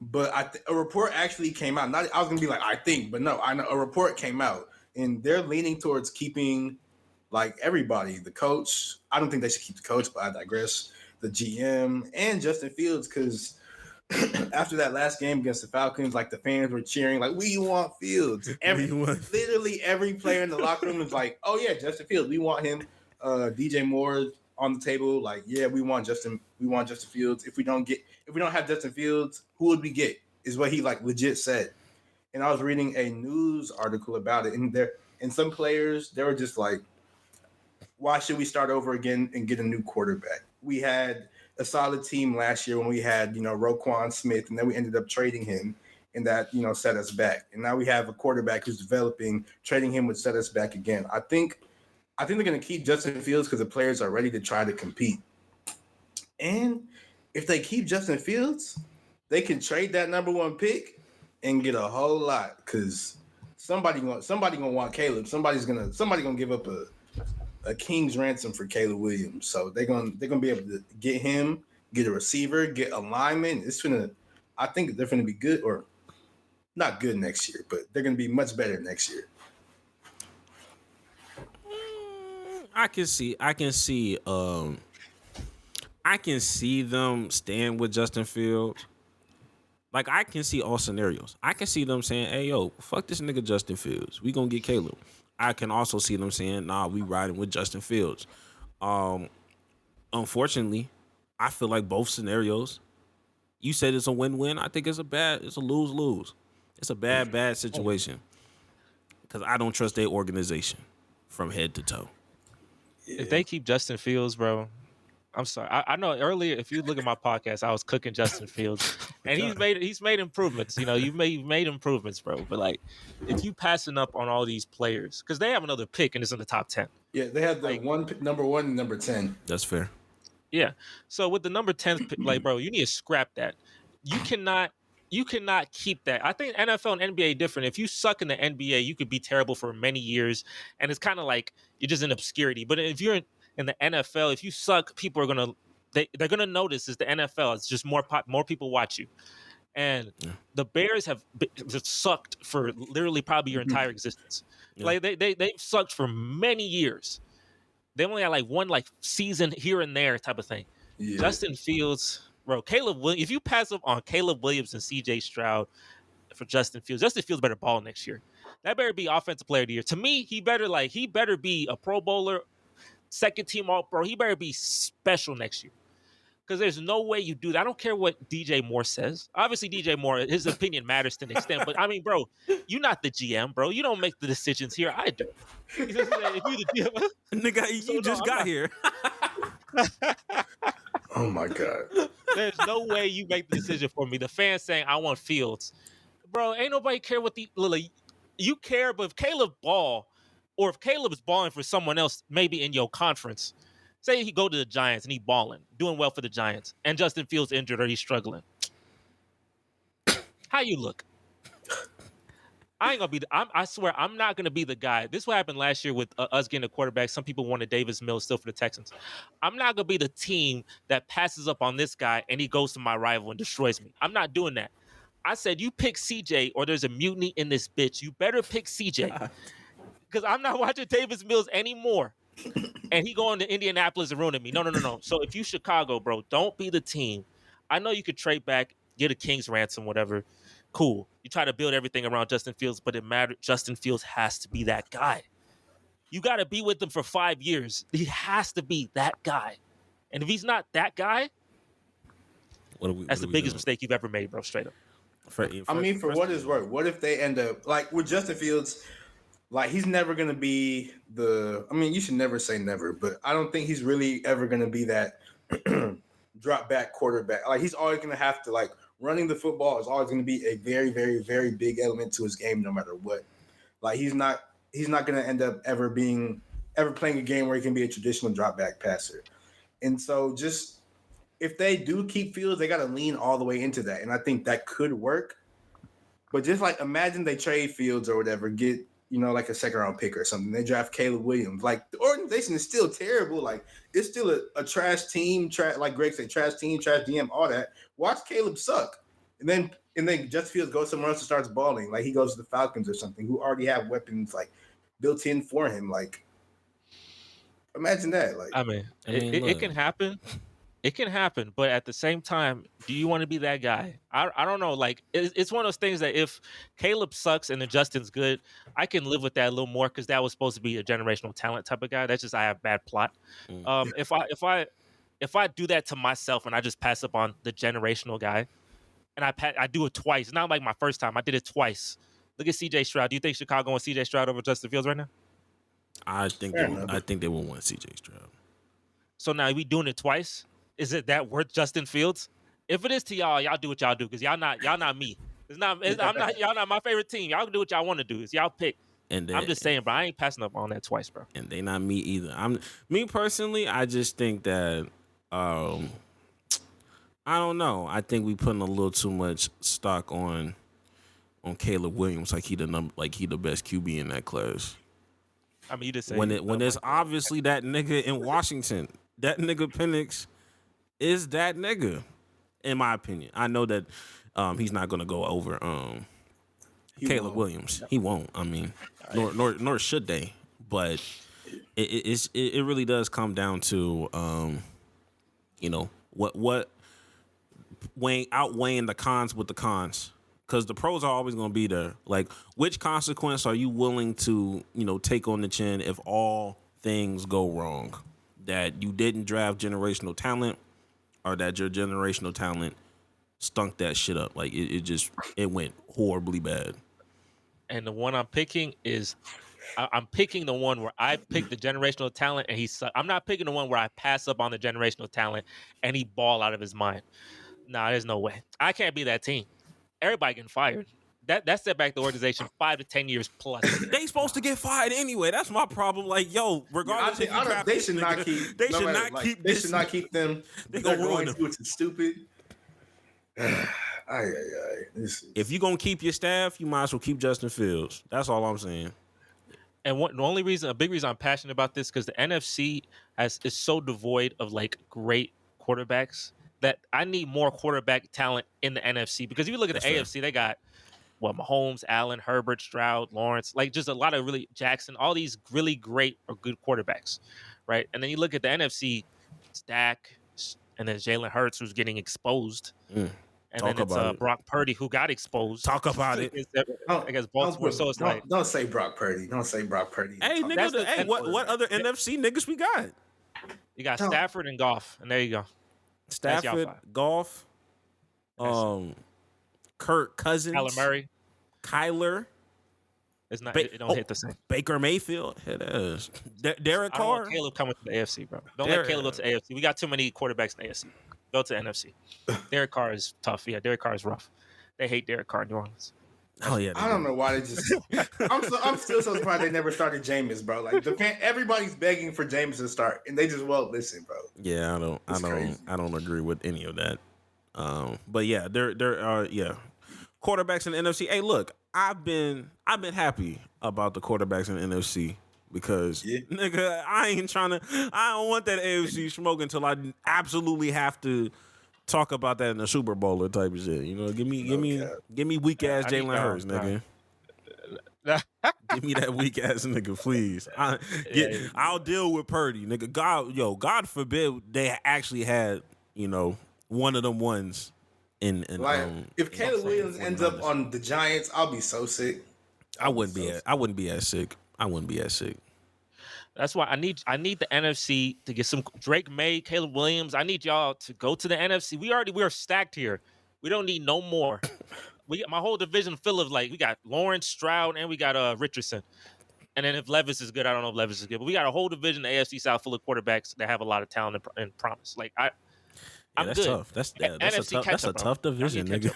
But a report actually came out. I was gonna be like, I think, but no, I know a report came out, and they're leaning towards keeping like everybody. The coach, I don't think they should keep the coach, but I digress. The GM and Justin Fields, because after that last game against the Falcons, like the fans were cheering, like, we want Fields. Literally every player in the locker room was like, oh yeah, Justin Fields, we want him. DJ Moore on the table, like, yeah, we want Justin Fields. If we don't have Justin Fields, who would we get? Is what he like legit said. And I was reading a news article about it, and some players, they were just like, why should we start over again and get a new quarterback? We had a solid team last year when we had, Roquan Smith, and then we ended up trading him, and that, set us back. And now we have a quarterback who's developing. Trading him would set us back again. I think they're going to keep Justin Fields because the players are ready to try to compete. And if they keep Justin Fields, they can trade that number one pick and get a whole lot, because somebody gonna want Caleb. Somebody's gonna give up a king's ransom for Caleb Williams. So they're gonna be able to get him, get a receiver, get a lineman. I think they're gonna be good, or not good next year, but they're gonna be much better next year. I can see them staying with Justin Fields. Like, I can see all scenarios. I can see them saying, hey, yo, fuck this nigga Justin Fields. We gonna get Caleb. I can also see them saying, nah, we riding with Justin Fields. Unfortunately, I feel like both scenarios, you said it's a win-win. I think it's a lose-lose. It's a bad situation. Because I don't trust their organization from head to toe. If they keep Justin Fields, bro, I'm sorry. I know earlier, if you look at my podcast, I was cooking Justin Fields. And he's made improvements. You know, you've made improvements, bro. But like, if you passing up on all these players, because they have another pick and it's in the top 10. Yeah, they have the number 1 and number 10. That's fair. Yeah. So with the number 10, like, bro, you need to scrap that. You cannot keep that. I think NFL and NBA different. If you suck in the NBA, you could be terrible for many years, and it's kind of like you're just in obscurity. But if you're in the NFL, if you suck, people are gonna they're gonna notice. It's the NFL. It's just more people watch you. And the Bears have just sucked for literally probably your entire existence. Yeah. Like they've sucked for many years. They only had like one season here and there type of thing. Yeah. Justin Fields, bro, if you pass up on Caleb Williams and CJ Stroud for Justin Fields better ball next year. That better be offensive player of the year. To me, he better be a Pro Bowler, second team All-Pro. He better be special next year. Because there's no way you do that. I don't care what DJ Moore says. Obviously, DJ Moore, his opinion matters to an extent. But I mean, bro, you're not the GM, bro. You don't make the decisions here. I do. If you're the GM, nigga, you just got here. Oh my God. There's no way you make the decision for me. The fans saying I want Fields, bro. Ain't nobody care what you care. But if Caleb ball, or if Caleb is balling for someone else, maybe in your conference. Say he go to the Giants and he balling, doing well for the Giants, and Justin Fields injured or he's struggling. How you look? I ain't gonna be. I swear, I'm not gonna be the guy. This what happened last year with us getting a quarterback. Some people wanted Davis Mills still for the Texans. I'm not gonna be the team that passes up on this guy and he goes to my rival and destroys me. I'm not doing that. I said you pick CJ or there's a mutiny in this bitch. You better pick CJ because I'm not watching Davis Mills anymore. And he going to Indianapolis and ruining me. No. So if you Chicago, bro, don't be the team. I know you could trade back, get a king's ransom, whatever. Cool. You try to build everything around Justin Fields, but it matters. Justin Fields has to be that guy. You got to be with him for 5 years. He has to be that guy. And if he's not that guy, that's the biggest mistake you've ever made, bro, straight up. For what it's worth, what if they end up, like with Justin Fields, like he's never going to be you should never say never, but I don't think he's really ever going to be that drop back quarterback. Like he's always going to have to, like, running the football is always going to be a very, very, very big element to his game no matter what. Like he's not going to end up ever playing a game where he can be a traditional drop back passer. And so just if they do keep Fields, they got to lean all the way into that. And I think that could work. But just like imagine they trade Fields or whatever, get like a second round pick or something. They draft Caleb Williams. Like the organization is still terrible. Like it's still a trash team. Like Greg said, trash team, trash GM, all that. Watch Caleb suck, and then Justin Fields goes somewhere else and starts balling. Like he goes to the Falcons or something, who already have weapons like built in for him. Like imagine that. Like it can happen. It can happen, but at the same time, do you want to be that guy? I don't know. Like, it's one of those things that if Caleb sucks and then Justin's good, I can live with that a little more because that was supposed to be a generational talent type of guy. That's just I have bad plot. If I do that to myself and I just pass up on the generational guy, and I do it twice. Not like my first time. I did it twice. Look at CJ Stroud. Do you think Chicago wants CJ Stroud over Justin Fields right now? I think they will want CJ Stroud. So now we doing it twice. Is it that worth Justin Fields? If it is to y'all do what y'all do because y'all not me. Y'all not my favorite team. Y'all do what y'all want to do. It's y'all pick. I'm just saying, bro. I ain't passing up on that twice, bro. And they not me either. Me personally. I just think that I don't know. I think we putting a little too much stock on Caleb Williams, like he the best QB in that class. I mean, you just say when it's obviously that nigga in Washington, that nigga Penix is that nigga, in my opinion. I know that he's not gonna go over Caleb Williams. He won't. I mean, nor should they. But it really does come down to what outweighing the cons with the cons. Because the pros are always going to be there. Like, which consequence are you willing to, take on the chin if all things go wrong? That you didn't draft generational talent, or that your generational talent stunk that shit up. Like, it went horribly bad. And the one I'm picking is, I'm picking the one where I pick the generational talent and he sucks. I'm not picking the one where I pass up on the generational talent and he ball out of his mind. Nah, there's no way. I can't be that team. Everybody getting fired. That set back the organization 5 to 10 years plus. They supposed to get fired anyway. That's my problem. Like, yo, regardless, they should not keep. They should not keep. They should not keep them. They gonna ruin them. Which is stupid. If you're gonna keep your staff, you might as well keep Justin Fields. That's all I'm saying. And a big reason I'm passionate about this, because the NFC is so devoid of like great quarterbacks that I need more quarterback talent in the NFC. Because if you look at the AFC, they got Mahomes, Allen, Herbert, Stroud, Lawrence, like just a lot of really Jackson, all these really great or good quarterbacks, right? And then you look at the NFC, it's Dak, and then Jalen Hurts, who's getting exposed. And then it's Brock Purdy, who got exposed. Talk about it. Against Baltimore. So it's don't say Brock Purdy. Don't say Brock Purdy. Hey, nigga, what other NFC niggas we got? You got Stafford and Goff, and there you go. Stafford, Goff, Kirk Cousins, Kyler Murray, Kyler. It's not. It don't hit the same. Baker Mayfield. It is. Derek Carr. I don't want Caleb coming to the AFC, bro. Don't let Caleb go to the AFC. We got too many quarterbacks in the AFC. Go to the NFC. Derek Carr is tough. Yeah, Derek Carr is rough. They hate Derek Carr in New Orleans. Oh yeah. I don't know why they just. I'm still so surprised they never started Jameis, bro. Like everybody's begging for Jameis to start, and they just won't listen, bro. Yeah, I don't agree with any of that. But yeah, there are quarterbacks in the NFC. Hey, look, I've been happy about the quarterbacks in the NFC because nigga, I don't want that AFC smoke until I absolutely have to talk about that in the Super Bowl or type of shit. You know, give me weak ass Jalen Hurts, nigga. Give me that weak ass nigga, please. I'll deal with Purdy, nigga. God forbid they actually had, one of them ones in if Caleb Williams ends up on the Giants, I'll be so sick. I wouldn't be as sick. That's why I need the NFC to get some Drake May, Caleb Williams. I need y'all to go to the NFC. We are stacked here. We don't need no more. We got my whole division full of we got Lawrence, Stroud, and we got Richardson. And then if Levis is good, I don't know if Levis is good, but we got a whole division, the AFC South, full of quarterbacks that have a lot of talent and promise. I'm that's good. Tough. That's a tough division, nigga.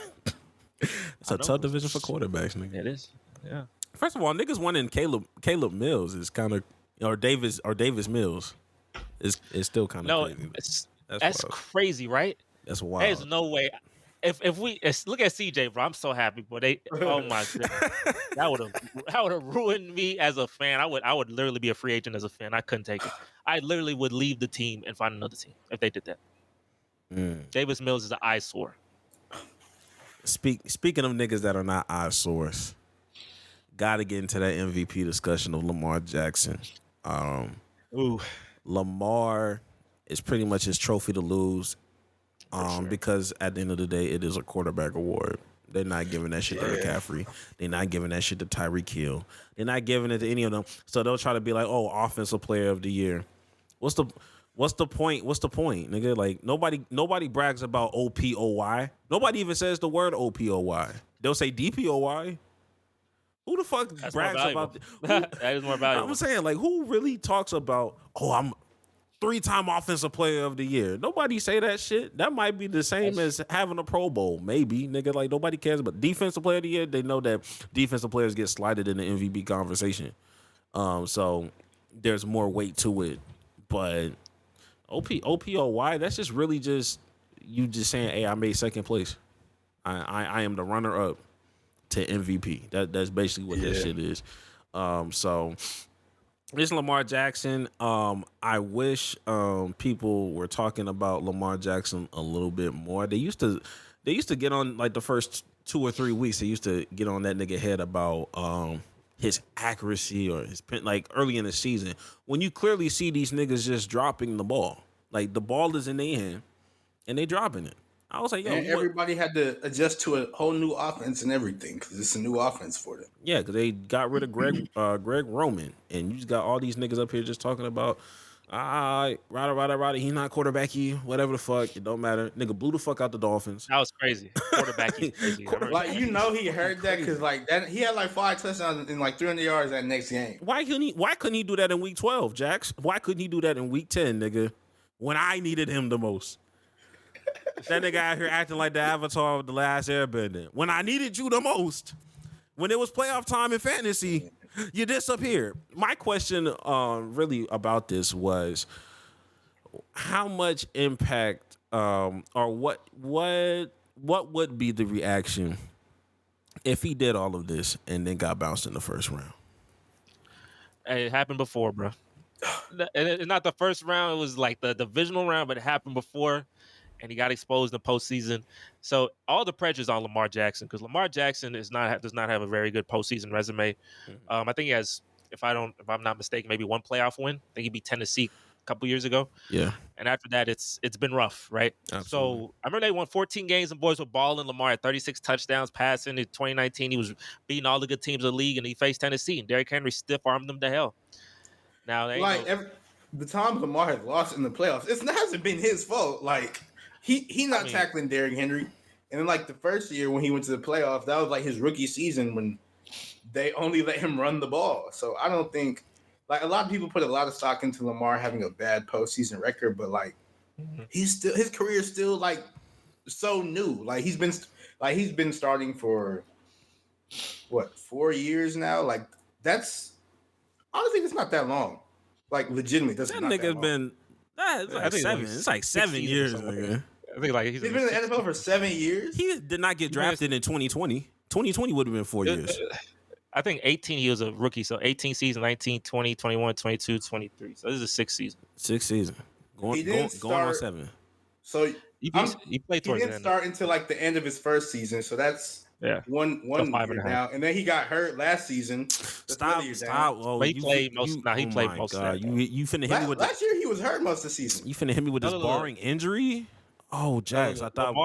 It's a tough division for quarterbacks, nigga. It is. Yeah. First of all, niggas wanting Caleb Mills is kind of or Davis Mills is still kind of crazy. That's crazy, right? That's wild. There's no way. If we look at CJ, bro, I'm so happy, but oh my goodness, that would have ruined me as a fan. I would literally be a free agent as a fan. I couldn't take it. I literally would leave the team and find another team if they did that. Davis Mills is an eyesore. Speaking of niggas that are not eyesores, gotta get into that MVP discussion of Lamar Jackson. Lamar is pretty much his trophy to lose. Because at the end of the day, it is a quarterback award. They're not giving that shit to McCaffrey. They're not giving that shit to Tyreek Hill. They're not giving it to any of them. So they'll try to be like, "Oh, offensive player of the year." What's the point? What's the point, nigga? Like nobody brags about OPOY. Nobody even says the word OPOY. They'll say DPOY. Who the fuck brags about that? Is more valuable. I'm saying, who really talks about? Oh, I'm 3-time offensive player of the year. Nobody say that shit. That might be the same as having a Pro Bowl, maybe, nigga. Nobody cares about defensive player of the year. They know that defensive players get slided in the MVP conversation. So there's more weight to it. But OPOY, that's just really just you just saying, hey, I made second place. I am the runner up to MVP. That's basically what that shit is. So this Lamar Jackson. I wish people were talking about Lamar Jackson a little bit more. They used to get on the first 2 or 3 weeks. They used to get on that nigga head about his accuracy or his early in the season when you clearly see these niggas just dropping the ball. The ball is in their hand and they dropping it. I was like, yo, and everybody had to adjust to a whole new offense and everything because it's a new offense for them. Yeah, because they got rid of Greg Roman, and you just got all these niggas up here just talking about, Ryder, he's not quarterbacky, whatever the fuck, it don't matter. Nigga blew the fuck out the Dolphins. That was crazy. Quarterbacky crazy. He heard that because that he had 5 touchdowns and 300 yards that next game. Why couldn't he do that in week 12, Jax? Why couldn't he do that in week 10, nigga? When I needed him the most. That nigga out here acting like the avatar of The Last Airbender. When I needed you the most, when it was playoff time in fantasy, you disappeared. My question really about this was how much impact or what would be the reaction if he did all of this and then got bounced in the first round? Hey, it happened before, bro. And not the first round. It was like the divisional round, but it happened before, and he got exposed in the postseason. So all the pressure's on Lamar Jackson because Lamar Jackson does not have a very good postseason resume. I think he has, if I'm not mistaken, maybe one playoff win. I think he beat Tennessee a couple years ago. Yeah. And after that, it's been rough, right? Absolutely. So I remember they won 14 games and boys were balling. Lamar had 36 touchdowns passing. In 2019, he was beating all the good teams in the league, and he faced Tennessee, and Derrick Henry stiff-armed them to hell. Now, they the time Lamar has lost in the playoffs, it hasn't been his fault. Like, he not tackling Derrick Henry. And then, like, the first year when he went to the playoffs, that was, like, his rookie season when they only let him run the ball. So I don't think – like, a lot of people put a lot of stock into Lamar having a bad postseason record, but, like, his career is still, like, so new. Like, he's been starting for, 4 years now? Like, that's – honestly, it's not that long. Like, legitimately, that's that not nigga's that been it's like 7 years, nigga. I think like he's been in the NFL for 7 years. He did not get drafted in 2020. 2020 would have been 4 years. I think 18 he was a rookie, so 18 season, 19, 20, 21, 22, 23. So this is a 6th season. 6th season. Going on 7. So he played he towards the didn't end. start until like the end of his first season, so that's one year now. And then he got hurt last season. Stop. Oh, but he played most. He played most. God. You finna hit me with last year he was hurt most of the season. You finna hit me with this barring injury? Oh, Jax, I thought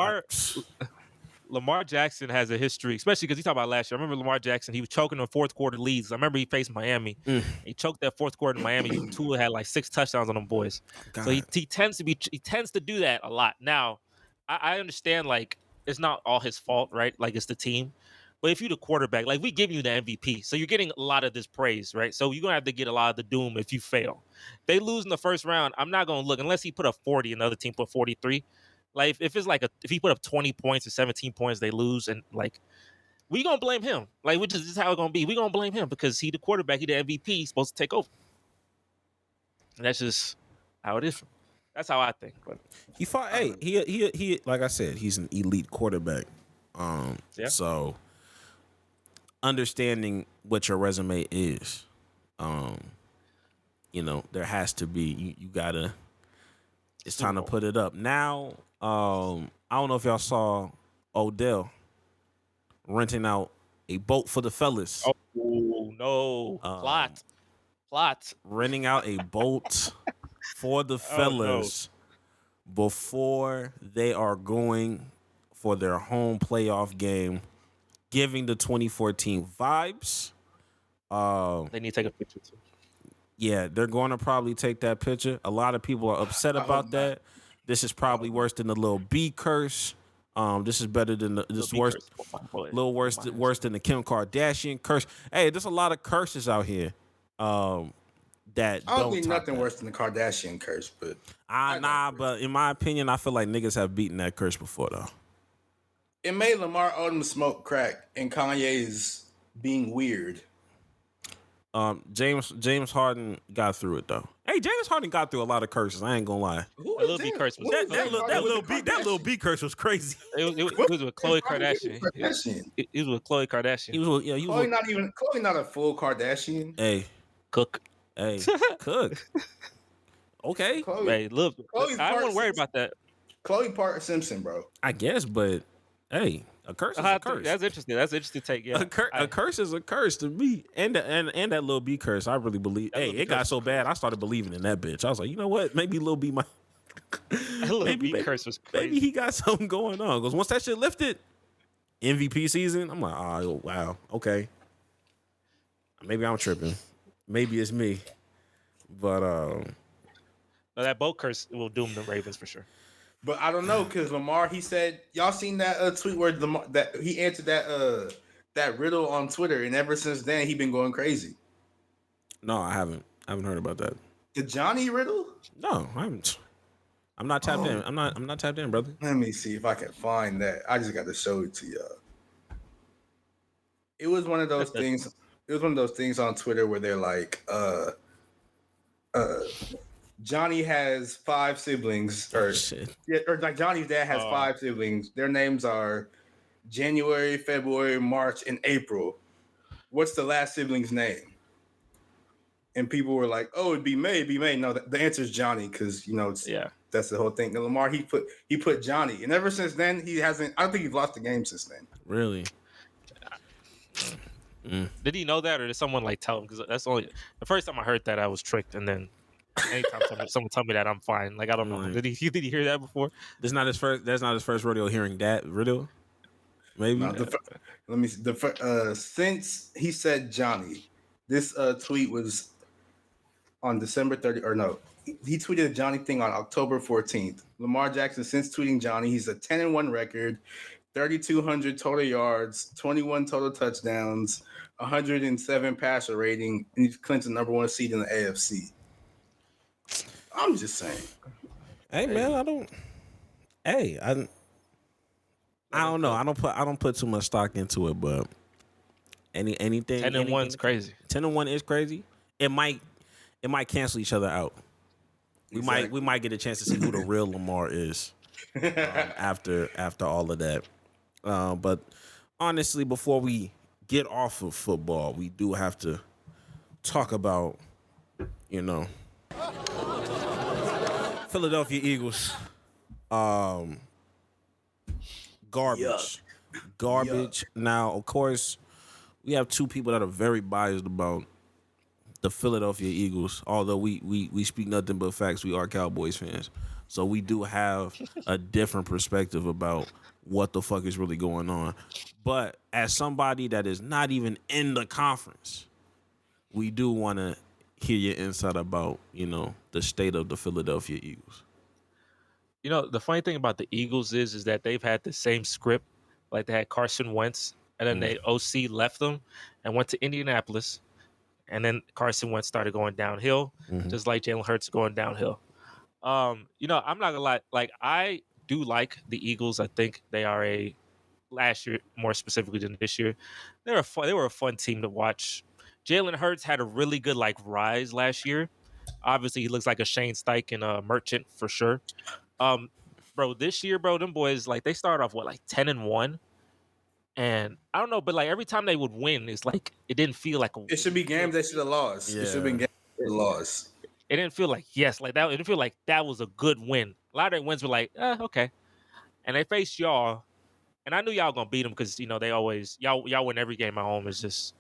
Lamar Jackson has a history, especially because he talked about last year. I remember Lamar Jackson, he was choking on fourth quarter leads. I remember he faced Miami. He choked that fourth quarter in Miami. Tua had like 6 touchdowns on them boys. God. So he tends to do that a lot. Now, I understand like it's not all his fault, right? Like it's the team. But if you're the quarterback, like we give you the MVP, so you're getting a lot of this praise, right? So you're gonna have to get a lot of the doom if you fail. If they lose in the first round, I'm not gonna look unless he put up 40 and the other team put 43. Like if it's like if he put up 20 points or 17 points, they lose, and like we gonna blame him. Like this is how it's gonna be. We gonna blame him because he the quarterback, he the MVP, he's supposed to take over. And that's just how it is. That's how I think. But he fought. Hey, he like I said, he's an elite quarterback. So understanding what your resume is, there has to be you gotta. It's time to put it up now. I don't know if y'all saw Odell renting out a boat for the fellas. Oh no! Plot. Renting out a boat for the fellas before they are going for their home playoff game, giving the 2014 vibes. They need to take a picture too. Yeah, they're going to probably take that picture. A lot of people are upset about that. This is probably worse than the little B curse. This is better than worse than the Kim Kardashian curse. Hey, there's a lot of curses out here. That I don't think nothing worse than the Kardashian curse, but but in my opinion, I feel like niggas have beaten that curse before though. It made Lamar Odom smoke crack, and Kanye is being weird. James Harden got through it though. Hey, James Harden got through a lot of curses. I ain't gonna lie. A little B curse was that little B curse was crazy. It was with Khloe Kardashian. He was with Khloe Kardashian. Khloe not a full Kardashian. Hey, Cook. Okay. Khloe, hey, look, I wouldn't worry about that. Khloe Parker Simpson, bro. I guess, but hey, a curse is a curse. That's interesting. That's interesting take. Yeah, a curse is a curse to me, and that little B curse. I really believe. Hey, it got so bad, I started believing in that bitch. I was like, you know what? Maybe Lil B might. B curse was crazy. Maybe he got something going on. Because once that shit lifted, MVP season, I'm like, oh wow, okay. Maybe I'm tripping. Maybe it's me, but no, that boat curse will doom the Ravens for sure. But I don't know because Lamar, he said, y'all seen that tweet where Lamar, that he answered that riddle on Twitter, and ever since then he been going crazy. No, I haven't. I haven't heard about that. The Johnny riddle? No, I haven't. I'm not tapped in. I'm not tapped in, brother. Let me see if I can find that. I just got to show it to y'all. It was one of those things. It was one of those things on Twitter where they're like, Johnny has 5 siblings, or like Johnny's dad has 5 siblings. Their names are January, February, March, and April. What's the last sibling's name? And people were like, "Oh, it'd be May. No, the answer is Johnny because that's the whole thing. And Lamar, he put Johnny, and ever since then he hasn't. I don't think he's lost a game since then. Really? Did he know that, or did someone like tell him? Because that's only the first time I heard that I was tricked, and then anytime someone tell me that, I'm fine. Like I don't know. Did he hear that before? That's not his first rodeo hearing that riddle. Maybe. No, let me see. Since he said Johnny, this tweet was on December 30th, or no, he tweeted a Johnny thing on October 14th. Lamar Jackson, since tweeting Johnny, he's a 10-1 record, 3,200 total yards, 21 total touchdowns, 107 passer rating, and he's clinched the number 1 seed in the AFC. I'm just saying. Hey man, I don't know. I don't put too much stock into it, but anything 10-1 is crazy. 10-1 is crazy. It might cancel each other out. We might get a chance to see who the real Lamar is after all of that. But honestly, before we get off of football, we do have to talk about, Philadelphia Eagles. Garbage. Garbage. Now, of course, we have 2 people that are very biased about the Philadelphia Eagles. Although we speak nothing but facts, we are Cowboys fans. So we do have a different perspective about what the fuck is really going on. But as somebody that is not even in the conference, we do want to hear your insight about, the state of the Philadelphia Eagles. The funny thing about the Eagles is that they've had the same script. Like they had Carson Wentz, and then the OC left them and went to Indianapolis. And then Carson Wentz started going downhill, just like Jalen Hurts going downhill. I'm not gonna lie. Like I do like the Eagles. I think they are last year more specifically than this year. They were a fun team to watch. Jalen Hurts had a really good rise last year. Obviously, he looks like a Shane Steichen merchant for sure. Bro, this year, bro, them boys they started off 10-1. And I don't know, but every time they would win, it's it didn't feel like it should be games they should have lost. Yeah. It should have been games they lost. It didn't feel like that. It didn't feel like that was a good win. A lot of their wins were okay. And they faced y'all, and I knew y'all gonna beat them because they always y'all win every game at home. It's just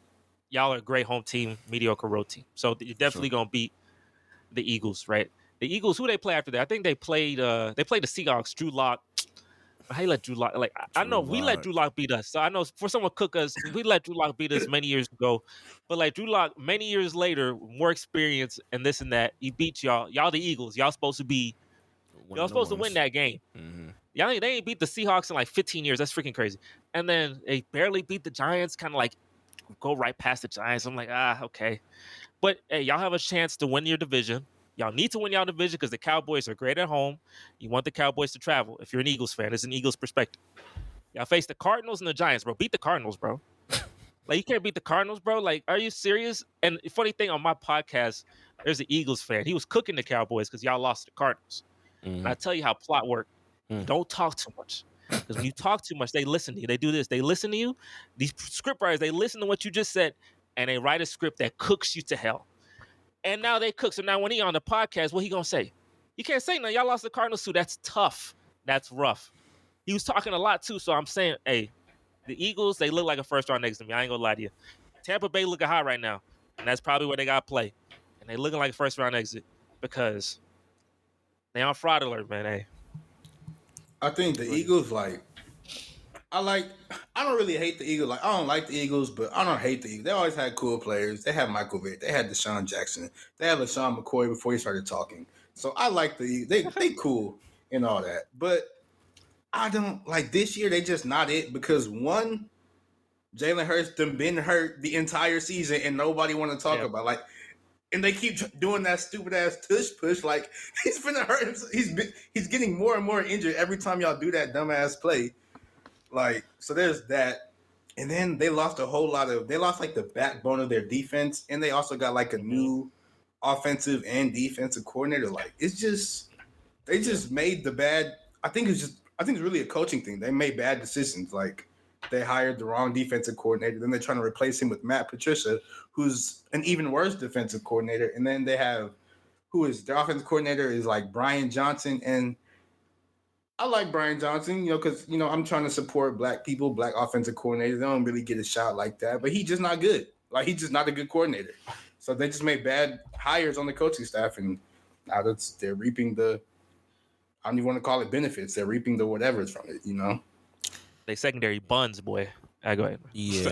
y'all are a great home team, mediocre road team. So you're definitely gonna beat the Eagles, right? The Eagles, who they play after that? I think they played the Seahawks. Drew Lock. How you let Drew Lock? I know we let Drew Lock beat us. So I know for someone cook us, we let Drew Lock beat us many years ago. But Drew Lock, many years later, more experience and this and that, he beat y'all. Y'all the Eagles. Y'all supposed to win that game. Mm-hmm. Y'all they ain't beat the Seahawks in 15 years. That's freaking crazy. And then they barely beat the Giants. Kind of go right past the Giants. I'm okay. But hey, y'all have a chance to win your division. Y'all need to win y'all division because the Cowboys are great at home. You want the Cowboys to travel. If you're an Eagles fan, it's an Eagles perspective. Y'all face the Cardinals and the Giants, bro. Beat the Cardinals, bro. You can't beat the Cardinals, bro. Are you serious? And the funny thing on my podcast, there's an Eagles fan. He was cooking the Cowboys because y'all lost the Cardinals. And I tell you how plot work. Don't talk too much. Because when you talk too much, they listen to you. They do this. They listen to you. These script writers, they listen to what you just said, and they write a script that cooks you to hell. And now they cook. So now when he on the podcast, what he gonna say? You can't say nothing. Y'all lost the Cardinals too. That's tough. That's rough. He was talking a lot too. So I'm saying, hey, the Eagles, they look like a first round exit to me. I ain't gonna lie to you. Tampa Bay looking hot right now. And that's probably where they gotta play. And they looking like a first round exit because they on fraud alert, man. Hey. I think the Eagles I don't really hate the Eagles. I don't like the Eagles, but I don't hate the Eagles. They always had cool players. They had Michael Vick. They had Deshaun Jackson. They had LaShawn McCoy before he started talking. So I like the Eagles. They cool and all that. But I don't this year. They just not it because one, Jalen Hurts been hurt the entire season and nobody want to talk about and they keep doing that stupid ass tush push. Like he's finna hurt himself. He's getting more and more injured every time y'all do that dumbass play. Like, so there's that. And then they lost like the backbone of their defense, and they also got like a new offensive and defensive coordinator. Like, they just made the bad. I think it's really a coaching thing. They made bad decisions. Like, they hired the wrong defensive coordinator. Then they're trying to replace him with Matt Patricia, who's an even worse defensive coordinator. And then they have their offensive coordinator is like Brian Johnson. And I like Brian Johnson, because, I'm trying to support black people, black offensive coordinators. They don't really get a shot like that, but he's just not good. Like, he's just not a good coordinator. So they just made bad hires on the coaching staff, and now they're reaping I don't even want to call it benefits. They're reaping the whatever's from it, They secondary buns, boy. Go ahead. Yeah.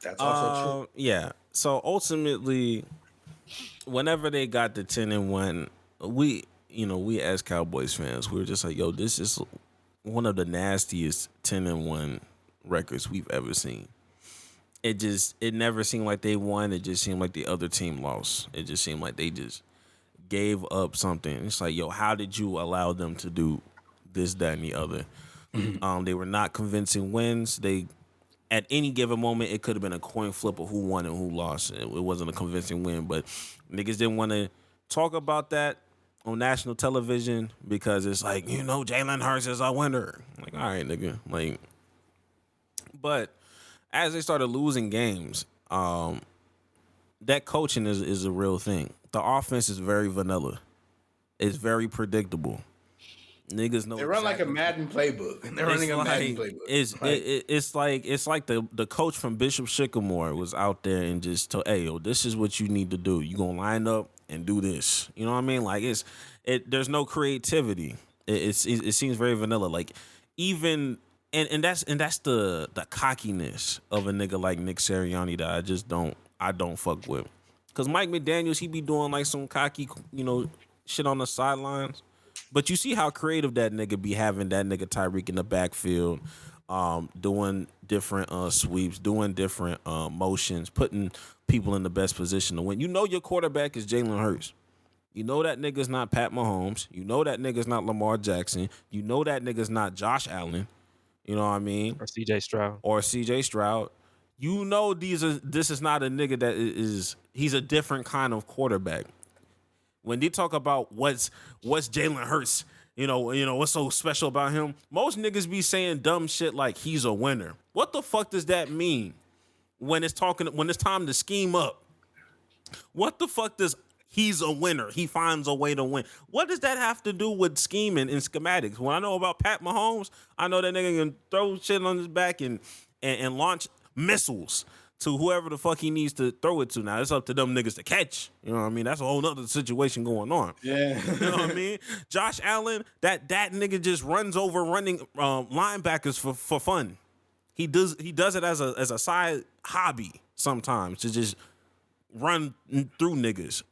That's also true. Yeah. So ultimately, whenever they got the 10-1, we as Cowboys fans, we were just like, yo, this is one of the nastiest 10-1 records we've ever seen. It never seemed like they won. It just seemed like the other team lost. It just seemed like they just gave up something. It's like, yo, how did you allow them to do this, that, and the other? They were not convincing wins. At any given moment, it could have been a coin flip of who won and who lost. It wasn't a convincing win, but niggas didn't want to talk about that on national television because it's like, Jalen Hurts is a winner. Like, all right, nigga. Like, but as they started losing games, that coaching is a real thing. The offense is very vanilla. It's very predictable. Niggas know they run like a Madden playbook, and they're running a Madden playbook. It's like the coach from Bishop Sycamore was out there and just told, hey, yo, this is what you need to do. You gonna line up and do this. You know what I mean? Like there's no creativity. It seems very vanilla. Like even and that's the cockiness of a nigga like Nick Sirianni that I don't fuck with. Cause Mike McDaniels, he be doing like some cocky, shit on the sidelines. But you see how creative that nigga be having that nigga Tyreek in the backfield, doing different sweeps, doing different motions, putting people in the best position to win. You know your quarterback is Jalen Hurts. You know that nigga's not Pat Mahomes. You know that nigga's not Lamar Jackson. You know that nigga's not Josh Allen. You know what I mean? Or CJ Stroud. You know this is not a nigga that he's a different kind of quarterback. When they talk about what's Jalen Hurts, what's so special about him? Most niggas be saying dumb shit like he's a winner. What the fuck does that mean? When it's time to scheme up, what the fuck does he's a winner? He finds a way to win. What does that have to do with scheming and schematics? When I know about Pat Mahomes, I know that nigga can throw shit on his back and launch missiles to whoever the fuck he needs to throw it to. Now, it's up to them niggas to catch. You know what I mean? That's a whole nother situation going on. Yeah. You know what I mean? Josh Allen, that nigga just runs over running linebackers for fun. He does it as a side hobby sometimes to just run through niggas.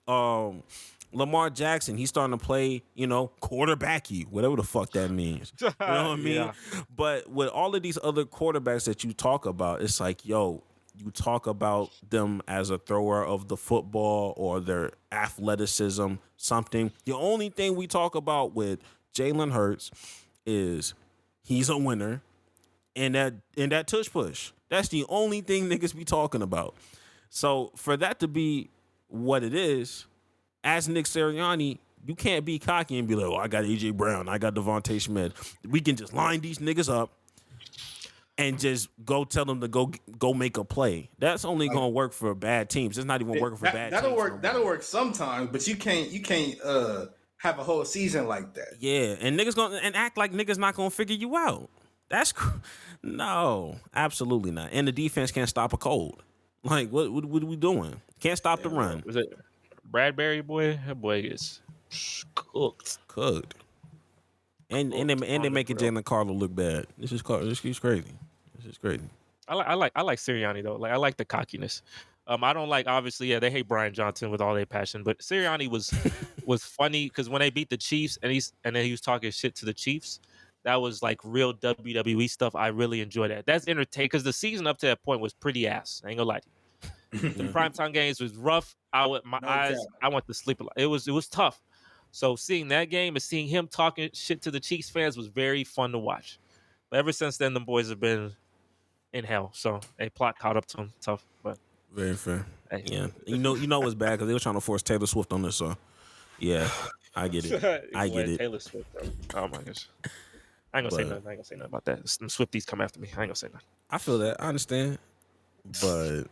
Lamar Jackson, he's starting to play, quarterbacky, whatever the fuck that means. You know what I mean? Yeah. But with all of these other quarterbacks that you talk about, it's like, yo, you talk about them as a thrower of the football or their athleticism, something. The only thing we talk about with Jalen Hurts is he's a winner and that tush push. That's the only thing niggas be talking about. So for that to be what it is, as Nick Sirianni, you can't be cocky and be like, oh, I got A.J. Brown, I got Devontae Smith. We can just line these niggas up and just go tell them to go make a play. That's only gonna work for bad teams. It's not even working for bad teams. That'll work sometimes, but you can't have a whole season like that. Yeah, and niggas gonna act like niggas not gonna figure you out. No, absolutely not. And the defense can't stop a cold. Like what are we doing? Can't stop the run. Was it Bradbury boy? That boy is cooked. And they making Jalen Carter look bad. This is crazy. This is crazy. I like Sirianni though. Like I like the cockiness. I don't like obviously they hate Brian Johnson with all their passion, but Sirianni was funny because when they beat the Chiefs and then he was talking shit to the Chiefs, that was like real WWE stuff. I really enjoyed that. That's entertaining because the season up to that point was pretty ass. I ain't gonna lie to you. The primetime games was rough. I went my No eyes. cap. I went to sleep a lot. It was tough. So seeing that game and seeing him talking shit to the Chiefs fans was very fun to watch. But ever since then, the boys have been in hell. So a plot caught up to him. Tough, but Very fair. hey. Yeah, you know it's bad because they were trying to force Taylor Swift on this. So yeah, I get it. I get it. Taylor Swift, bro. Oh my gosh. I ain't gonna say nothing. I ain't gonna say nothing about that. Some Swifties come after me. I ain't gonna say nothing. I feel that. I understand. But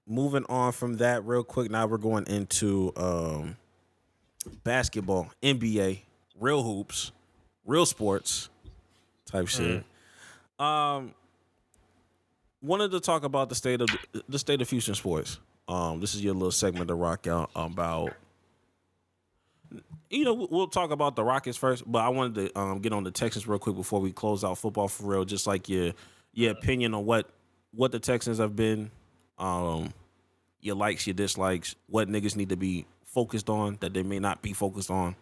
moving on from that real quick, now we're going into basketball, NBA, real hoops, real sports type shit. Wanted to talk about the state of Houston sports. This is your little segment to rock out about. We'll talk about the Rockets first, but I wanted to get on the Texans real quick before we close out football for real. Just like your opinion on what the Texans have been, your likes, your dislikes, what niggas need to be focused on that they may not be focused on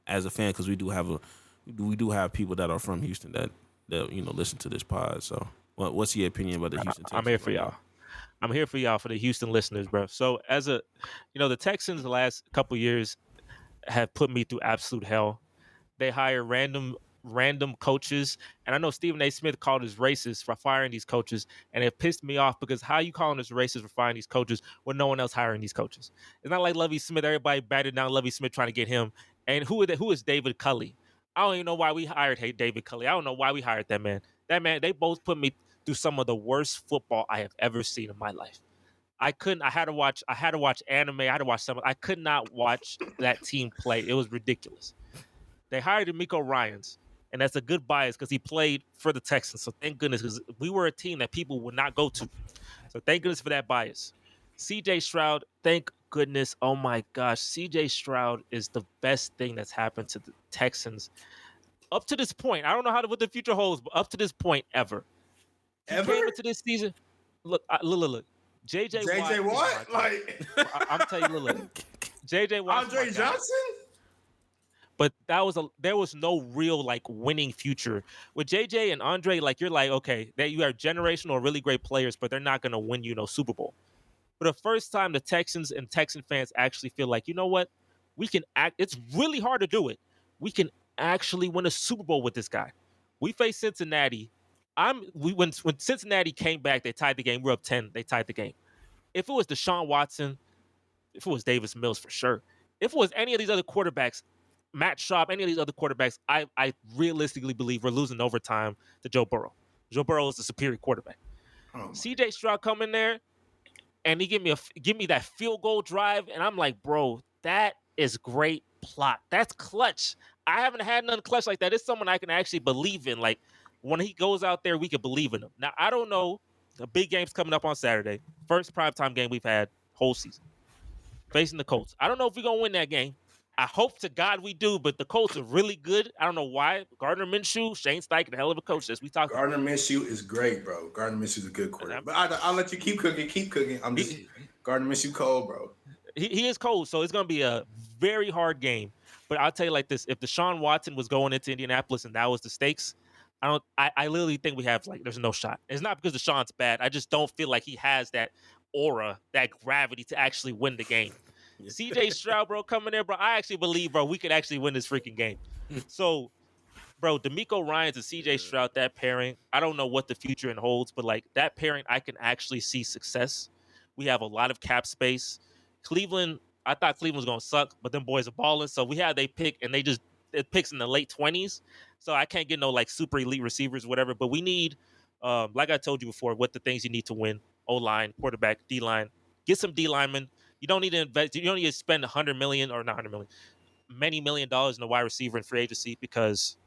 as a fan, because we do have people that are from Houston that listen to this pod. So, what's your opinion about the Houston Texans? I'm here for y'all. I'm here for y'all, for the Houston listeners, bro. So the Texans the last couple years have put me through absolute hell. They hire random coaches, and I know Stephen A. Smith called us racist for firing these coaches, and it pissed me off because how you calling us racist for firing these coaches when no one else hiring these coaches? It's not like Lovie Smith. Everybody batted down Lovie Smith trying to get him. And who is David Culley? I don't even know why we hired David Culley. I don't know why we hired that man. That man, they both put me through some of the worst football I have ever seen in my life. I had to watch anime. I had to watch some. I could not watch that team play. It was ridiculous. They hired D'Amico Ryans, and that's a good bias because he played for the Texans. So thank goodness, because we were a team that people would not go to. So thank goodness for that bias. CJ Stroud, thank goodness. Oh my gosh, CJ Stroud is the best thing that's happened to the Texans up to this point. I don't know what the future holds, but up to this point, ever. He came into this season. Look. JJ Watt? Like, I'm telling you, look. JJ Watt. Andre Johnson? But there was no real like winning future with JJ and Andre. Like, you're like, okay, that you are generational, really great players, but they're not gonna win you no Super Bowl. For the first time, the Texans and Texan fans actually feel like, you know what, we can act. It's really hard to do it. We can actually win a Super Bowl with this guy. We face Cincinnati. When Cincinnati came back, they tied the game. We're up 10. They tied the game. If it was Deshaun Watson, if it was Davis Mills for sure, if it was any of these other quarterbacks, Matt Schaub, any of these other quarterbacks, I realistically believe we're losing overtime to Joe Burrow. Joe Burrow is the superior quarterback. CJ Stroud come in there, and he give me that field goal drive, and I'm like, bro, that is great plot. That's clutch. I haven't had none clutch like that. It's someone I can actually believe in. Like, when he goes out there, we can believe in him. Now, I don't know. The big game's coming up on Saturday. First primetime game we've had whole season. Facing the Colts. I don't know if we're going to win that game. I hope to God we do, but the Colts are really good. I don't know why. Gardner Minshew, Shane Steichen, a hell of a coach. As we talk. Gardner Minshew is great, bro. Gardner Minshew is a good quarterback. But I'll let you keep cooking. I'm just Gardner Minshew cold, bro. He is cold, so it's going to be a very hard game. But I'll tell you like this: if Deshaun Watson was going into Indianapolis and that was the stakes, I literally think we have there's no shot. It's not because Deshaun's bad. I just don't feel like he has that aura, that gravity to actually win the game. CJ Stroud, bro, coming there, bro. I actually believe, bro, we could actually win this freaking game. So, bro, D'Amico Ryans and CJ Stroud, that pairing, I don't know what the future holds, but like that pairing, I can actually see success. We have a lot of cap space. Cleveland, I thought Cleveland was gonna suck, but them boys are balling. So we had they pick, and it picks in the late 20s. So I can't get no like super elite receivers, whatever. But we need, like I told you before, what the things you need to win: O-line, quarterback, D-line. Get some D linemen. You don't need to invest. You don't need to spend $100 million or not $100 million, many $1 million in a wide receiver in free agency, because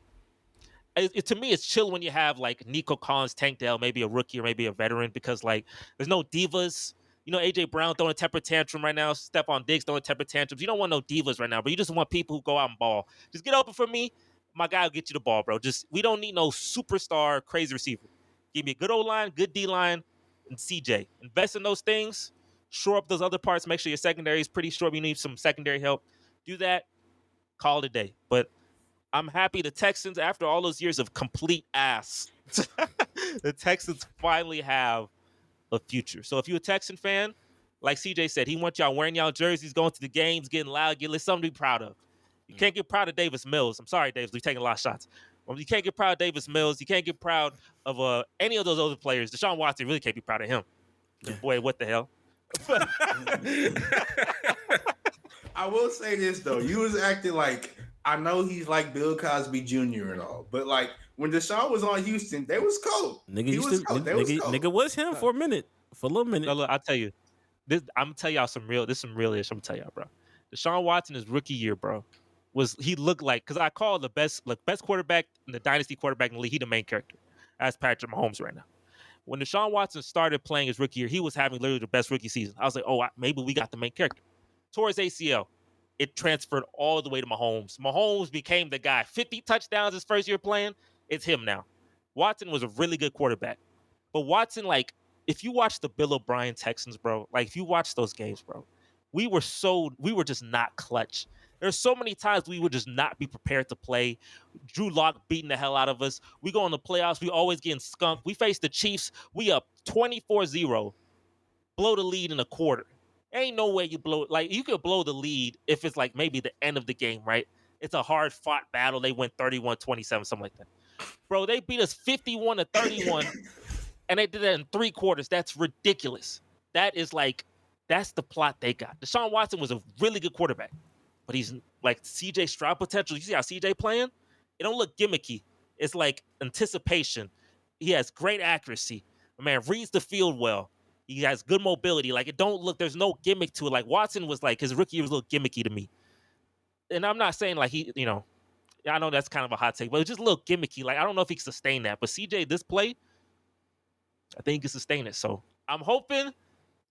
to me it's chill when you have like Nico Collins, Tank Dell, maybe a rookie or maybe a veteran, because like there's no divas. You know, AJ Brown throwing a temper tantrum right now. Stephon Diggs throwing temper tantrums. You don't want no divas right now, but you just want people who go out and ball. Just get open for me. My guy will get you the ball, bro. We don't need no superstar crazy receiver. Give me a good O-line, good D-line, and CJ. Invest in those things. Shore up those other parts. Make sure your secondary is pretty short. You need some secondary help. Do that. Call it a day. But I'm happy the Texans, after all those years of complete ass, the Texans finally have a future. So if you're a Texan fan, like CJ said, he wants y'all wearing y'all jerseys, going to the games, getting loud, getting something to be proud of. You can't get proud of Davis Mills. I'm sorry, Davis, we're taking a lot of shots. You can't get proud of Davis Mills. You can't get proud of any of those other players. Deshaun Watson really can't be proud of him. Boy, what the hell? I will say this though, you was acting like I know he's like Bill Cosby Jr. and all, but like when Deshaun was on Houston, they was cold. Nigga was him for a minute, for a little minute. No, look, I'll tell you. I'm gonna tell y'all some real ish. I'm gonna tell y'all, bro. Deshaun Watson, his rookie year, bro, he looked like, because I call the best quarterback in the dynasty quarterback in the league. He the main character. That's Patrick Mahomes right now. When Deshaun Watson started playing his rookie year, he was having literally the best rookie season. I was like, maybe we got the main character. Tore his ACL. It transferred all the way to Mahomes. Mahomes became the guy. 50 touchdowns his first year playing. It's him now. Watson was a really good quarterback. But Watson, like, if you watch the Bill O'Brien Texans, bro, like, if you watch those games, bro, we were just not clutch. There's so many times we would just not be prepared to play. Drew Lock beating the hell out of us. We go in the playoffs. We always getting skunked. We face the Chiefs. We up 24-0. Blow the lead in a quarter. Ain't no way you blow. Like, you could blow the lead if it's like maybe the end of the game, right? It's a hard fought battle. They went 31-27, something like that. Bro, they beat us 51-31, and they did that in 3 quarters. That's ridiculous. That's the plot they got. Deshaun Watson was a really good quarterback, but he's like CJ Stroud potential. You see how CJ playing? It don't look gimmicky. It's like anticipation. He has great accuracy. My man reads the field well. He has good mobility. Like, there's no gimmick to it. Like, Watson was like, his rookie year was a little gimmicky to me. And I'm not saying like I know that's kind of a hot take, but it's just a little gimmicky. Like, I don't know if he can sustain that. But CJ, this play, I think he can sustain it. So I'm hoping,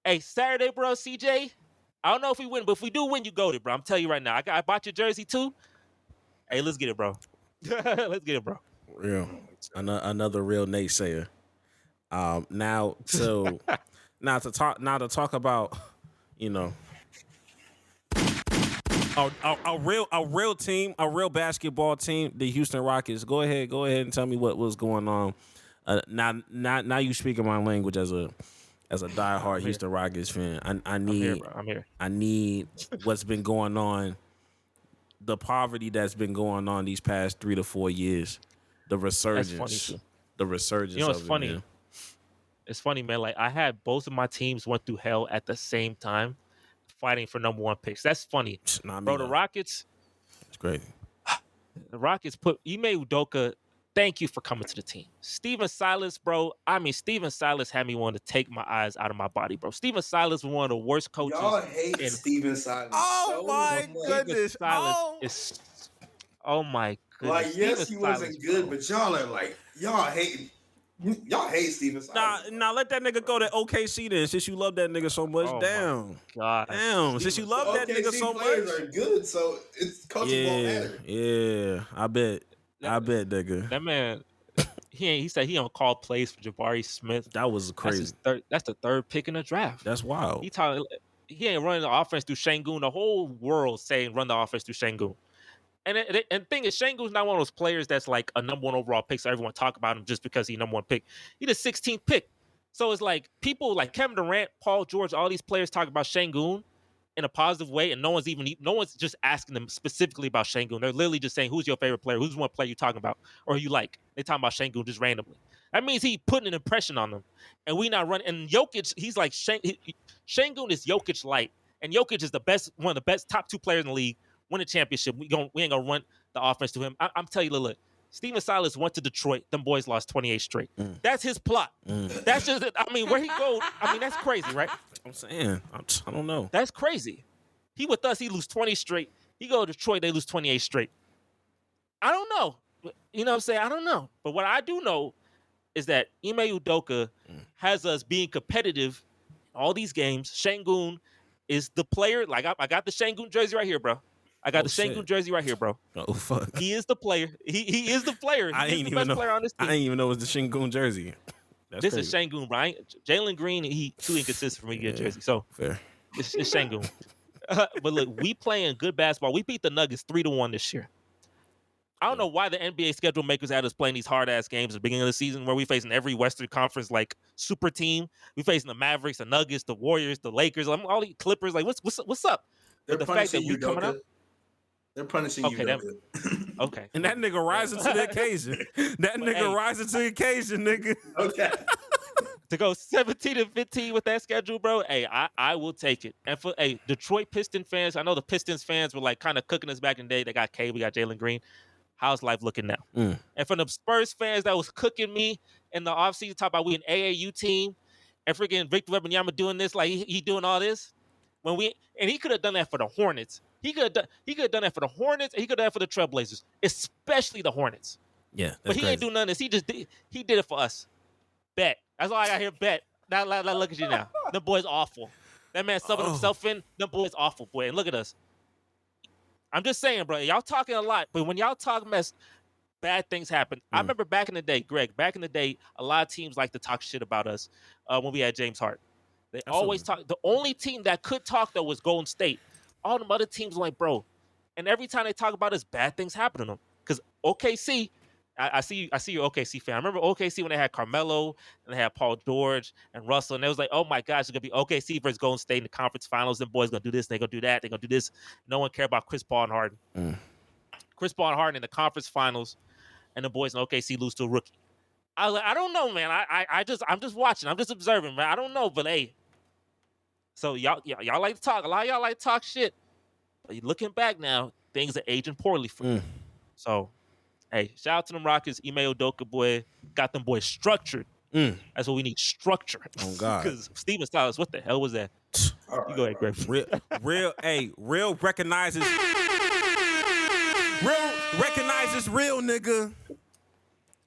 hey, Saturday, bro, CJ, I don't know if we win, but if we do win, you go there, bro. I'm telling you right now. I bought your jersey too. Hey, let's get it, bro. Let's get it, bro. Real. Another real naysayer. Now to talk about, a real team, a real basketball team, the Houston Rockets. Go ahead and tell me what was going on. Now you speaking my language as a diehard Houston Rockets fan. I'm here. I need what's been going on, the poverty that's been going on these past 3 to 4 years, the resurgence. That's funny too. The resurgence. You know, it's of funny. It, man. It's funny, man. Like, I had both of my teams went through hell at the same time, fighting for number 1 picks. That's funny, bro. The Rockets. It's great. The Rockets put Ime Udoka. Thank you for coming to the team. Steven Silas, bro. I mean, Steven Silas had me want to take my eyes out of my body, bro. Steven Silas was one of the worst coaches. Y'all hate Steven Silas. Oh my goodness. Oh my goodness. Like, yes, he wasn't good, but y'all are like, y'all hate Steven Silas. Nah, let that nigga go to OKC then, since you love that nigga so much. Damn. God. Damn. Since you love that nigga so much. Players are good, so it's coaching won't matter. Yeah, I bet, nigga. That man, he said he don't call plays for Jabari Smith. That was crazy. That's the 3rd pick in the draft. That's wild. He ain't running the offense through Şengün. The whole world saying run the offense through Şengün. And the thing is, Şengün's not one of those players that's like a number 1 overall pick, so everyone talk about him just because he's number 1 pick. He's the 16th pick. So it's like people like Kevin Durant, Paul George, all these players talk about Şengün in a positive way, and no one's just asking them specifically about Şengün. They're literally just saying, who's your favorite player? Who's one player you talking about or you like? They talking about Şengün just randomly. That means he putting an impression on them, and we not running. And Jokic, he's like Şengün is Jokic light, and Jokic is one of the best top 2 players in the league. Win a championship. We ain't gonna run the offense to him. I'm telling you, look, Steven Silas went to Detroit. Them boys lost 28 straight. That's his plot. That's just it. I mean, where he go? I mean, that's crazy, right? I'm saying, I don't know. That's crazy. He with us, he lose 20 straight. He go to Detroit, they lose 28 straight. I don't know. You know what I'm saying? I don't know. But what I do know is that Ime Udoka has us being competitive in all these games. Şengün is the player. Like, I got the Şengün jersey right here, bro. I got the Şengün jersey right here, bro. Oh, fuck. He is the player. He is the player. I ain't even know. On this team. I ain't even know it was the Şengün jersey. This is Şengün, right? Jalen Green, he too inconsistent for me to get a jersey. So fair. It's Şengün. But look, we playing good basketball. We beat the Nuggets 3-1 this year. I don't know why the NBA schedule makers had us playing these hard ass games at the beginning of the season where we facing every Western Conference like super team. We facing the Mavericks, the Nuggets, the Warriors, the Lakers, all the Clippers. Like what's up? They're But the fact that punishing we you, coming up. Doka. They're punishing you, Doka. Okay. And that nigga rising to the occasion. That nigga rising to the occasion, nigga. Okay. To go 17-15 with that schedule, bro. Hey, I will take it. And for Detroit Piston fans, I know the Pistons fans were like kind of cooking us back in the day. They got K, we got Jalen Green. How's life looking now? And for the Spurs fans that was cooking me in the offseason, talk about we an AAU team, and freaking Victor Wembanyama doing this, like he doing all this. And he could have done that for the Hornets. He could have done that for the Hornets, and he could have done that for the Trailblazers, especially the Hornets. Yeah, but he ain't do none of this. He did it for us. Bet. That's all I got here. Bet. Now look at you now. Them boys awful. That man subbing himself in. Them boys awful, boy. And look at us. I'm just saying, bro. Y'all talking a lot, but when y'all talk mess, bad things happen. I remember back in the day, Greg. Back in the day, a lot of teams like to talk shit about us when we had James Harden. They always talk. The only team that could talk though was Golden State. All them other teams were like, bro. And every time they talk about us, bad things happen to them. Because OKC. I see you're OKC fan. I remember OKC when they had Carmelo and they had Paul George and Russell, and it was like, oh my gosh, it's gonna be OKC versus Golden State in the conference finals. Them boys gonna do this, they gonna do that, they gonna do this. No one cared about Chris Paul and Harden. Chris Paul and Harden in the conference finals, and the boys in OKC lose to a rookie. I was like, I don't know, man. I'm just watching, I'm just observing, man. I don't know, but hey. So y'all like to talk. A lot of y'all like to talk shit. But looking back now, things are aging poorly for you. So. Hey, shout out to them Rockets. Ime Udoka, boy, got them boys structured. That's what we need, structure. Oh God. Because Steven Silas, what the hell was that? You go ahead, Greg. Real recognizes real nigga.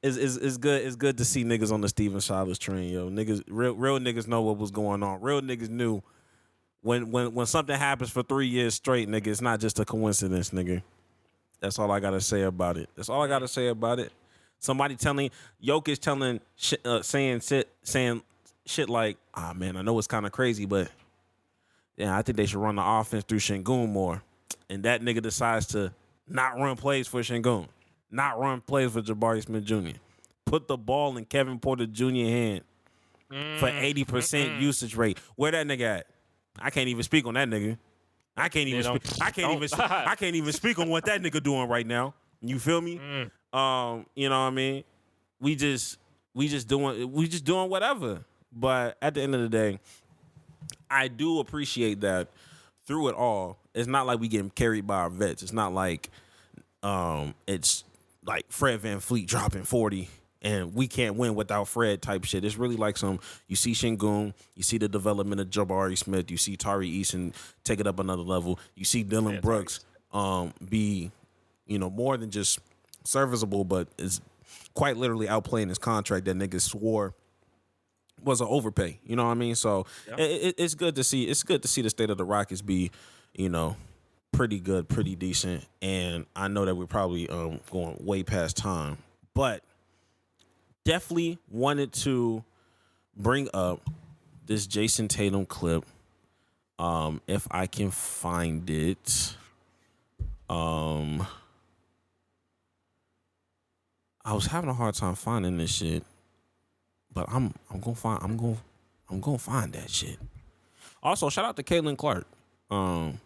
It's good. It's good to see niggas on the Steven Silas train, yo. Niggas, real niggas know what was going on. Real niggas knew when something happens for 3 years straight, nigga. It's not just a coincidence, nigga. That's all I gotta say about it. Somebody telling Jokic saying shit like, man, I know it's kind of crazy, but yeah, I think they should run the offense through Şengün more. And that nigga decides to not run plays for Şengün, not run plays for Jabari Smith Jr. Put the ball in Kevin Porter Jr. hand for 80% usage rate. Where that nigga at? I can't even speak on that nigga. I can't even speak on what that nigga doing right now. You feel me? You know what I mean? We just doing whatever. But at the end of the day, I do appreciate that through it all. It's not like we getting carried by our vets. It's not like it's like Fred VanVleet dropping 40 and we can't win without Fred type shit. It's really like you see Şengün, you see the development of Jabari Smith, you see Tari Eason take it up another level. You see Dylan Brooks be, more than just serviceable, but is quite literally outplaying his contract that niggas swore was an overpay. You know what I mean? So it's good to see. It's good to see the state of the Rockets be, pretty good, pretty decent. And I know that we're probably going way past time, but definitely wanted to bring up this Jason Tatum clip. If I can find it. I was having a hard time finding this shit, but I'm gonna find that shit. Also, shout out to Caitlin Clark. Nigga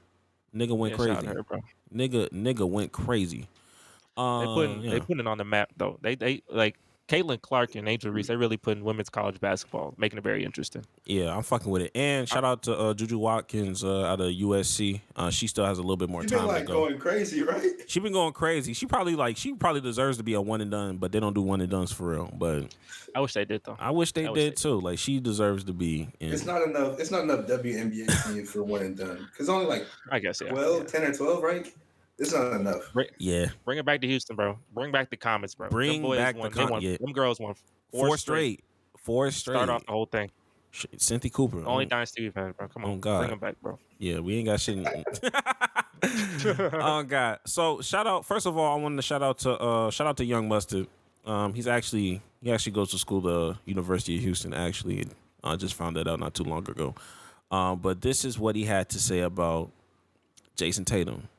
went crazy. Shout out to her, bro. Nigga went crazy. They putting it on the map though. They like Caitlin Clark and Angel Reese. They really putting women's college basketball, making it very interesting. Yeah, I'm fucking with it. And shout out to Juju Watkins out of USC. She still has a little bit more time to go. Going crazy, right? She been going crazy. She probably deserves to be a one and done, but they don't do one and dones for real. But I wish they did though. I wish they did too. Like she deserves to be. It's not enough. It's not enough WNBA teams for one and done. Because only like I guess 10 or 12, right? It's not enough. Bring it back to Houston, bro. Bring back the Comets, bro. Bring back the Comets. Them girls won four straight. Start off the whole thing. Cynthia Cooper. Only dynasty we've had, bro. Come on, God. Bring them back, bro. Yeah, we ain't got shit. Oh God. So shout out. First of all, I wanted to shout out to Young Mustard. He actually goes to school the University of Houston. Actually, I just found that out not too long ago. But this is what he had to say about Jason Tatum.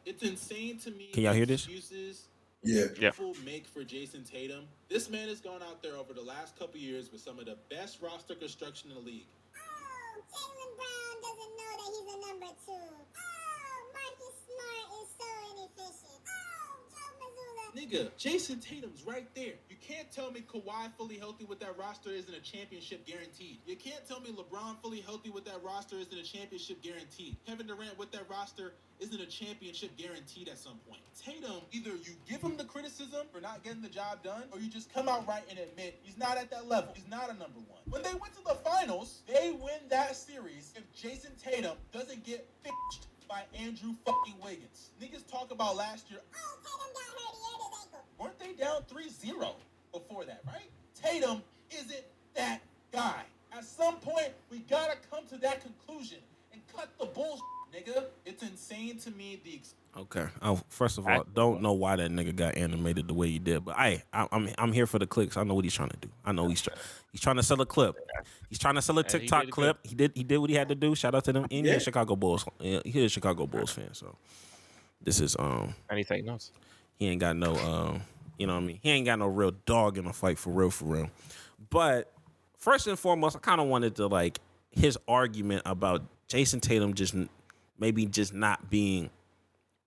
It's insane to me. Can y'all hear this? Excuses Yeah. people make for Jason Tatum. This man has gone out there over the last couple years with some of the best roster construction in the league. Oh, Jaylen Brown doesn't know that he's a number 2. Oh, Marcus Smart is so inefficient. Oh, Joe Mazzulla. Nigga, Jason Tatum's right there. You can't tell me Kawhi fully healthy with that roster isn't a championship guaranteed. You can't tell me LeBron fully healthy with that roster isn't a championship guaranteed. Kevin Durant with that roster isn't a championship guaranteed at some point. Tatum, either you give him the criticism for not getting the job done, or you just come out right and admit he's not at that level. He's not a number 1. When they went to the finals, they win that series if Jason Tatum doesn't get fixed by Andrew fucking Wiggins. Niggas talk about last year, Oh, Tatum got hurt. He hurt his ankle. weren't they down 3-0 before that, right? Tatum isn't that guy. At some point, we gotta come to that conclusion and cut the bullshit, nigga. It's insane to me Okay. First of all, don't know why that nigga got animated the way he did, but I'm here for the clicks. I know what he's trying to do. I know he's trying to sell a clip. He's trying to sell a TikTok clip. He did what he had to do. Shout out to them. And he's a Chicago Bulls. He's a Chicago Bulls fan. So this is anything else. He ain't got no you know what I mean. He ain't got no real dog in the fight for real. But first and foremost, I kind of wanted to like his argument about Jason Tatum just not being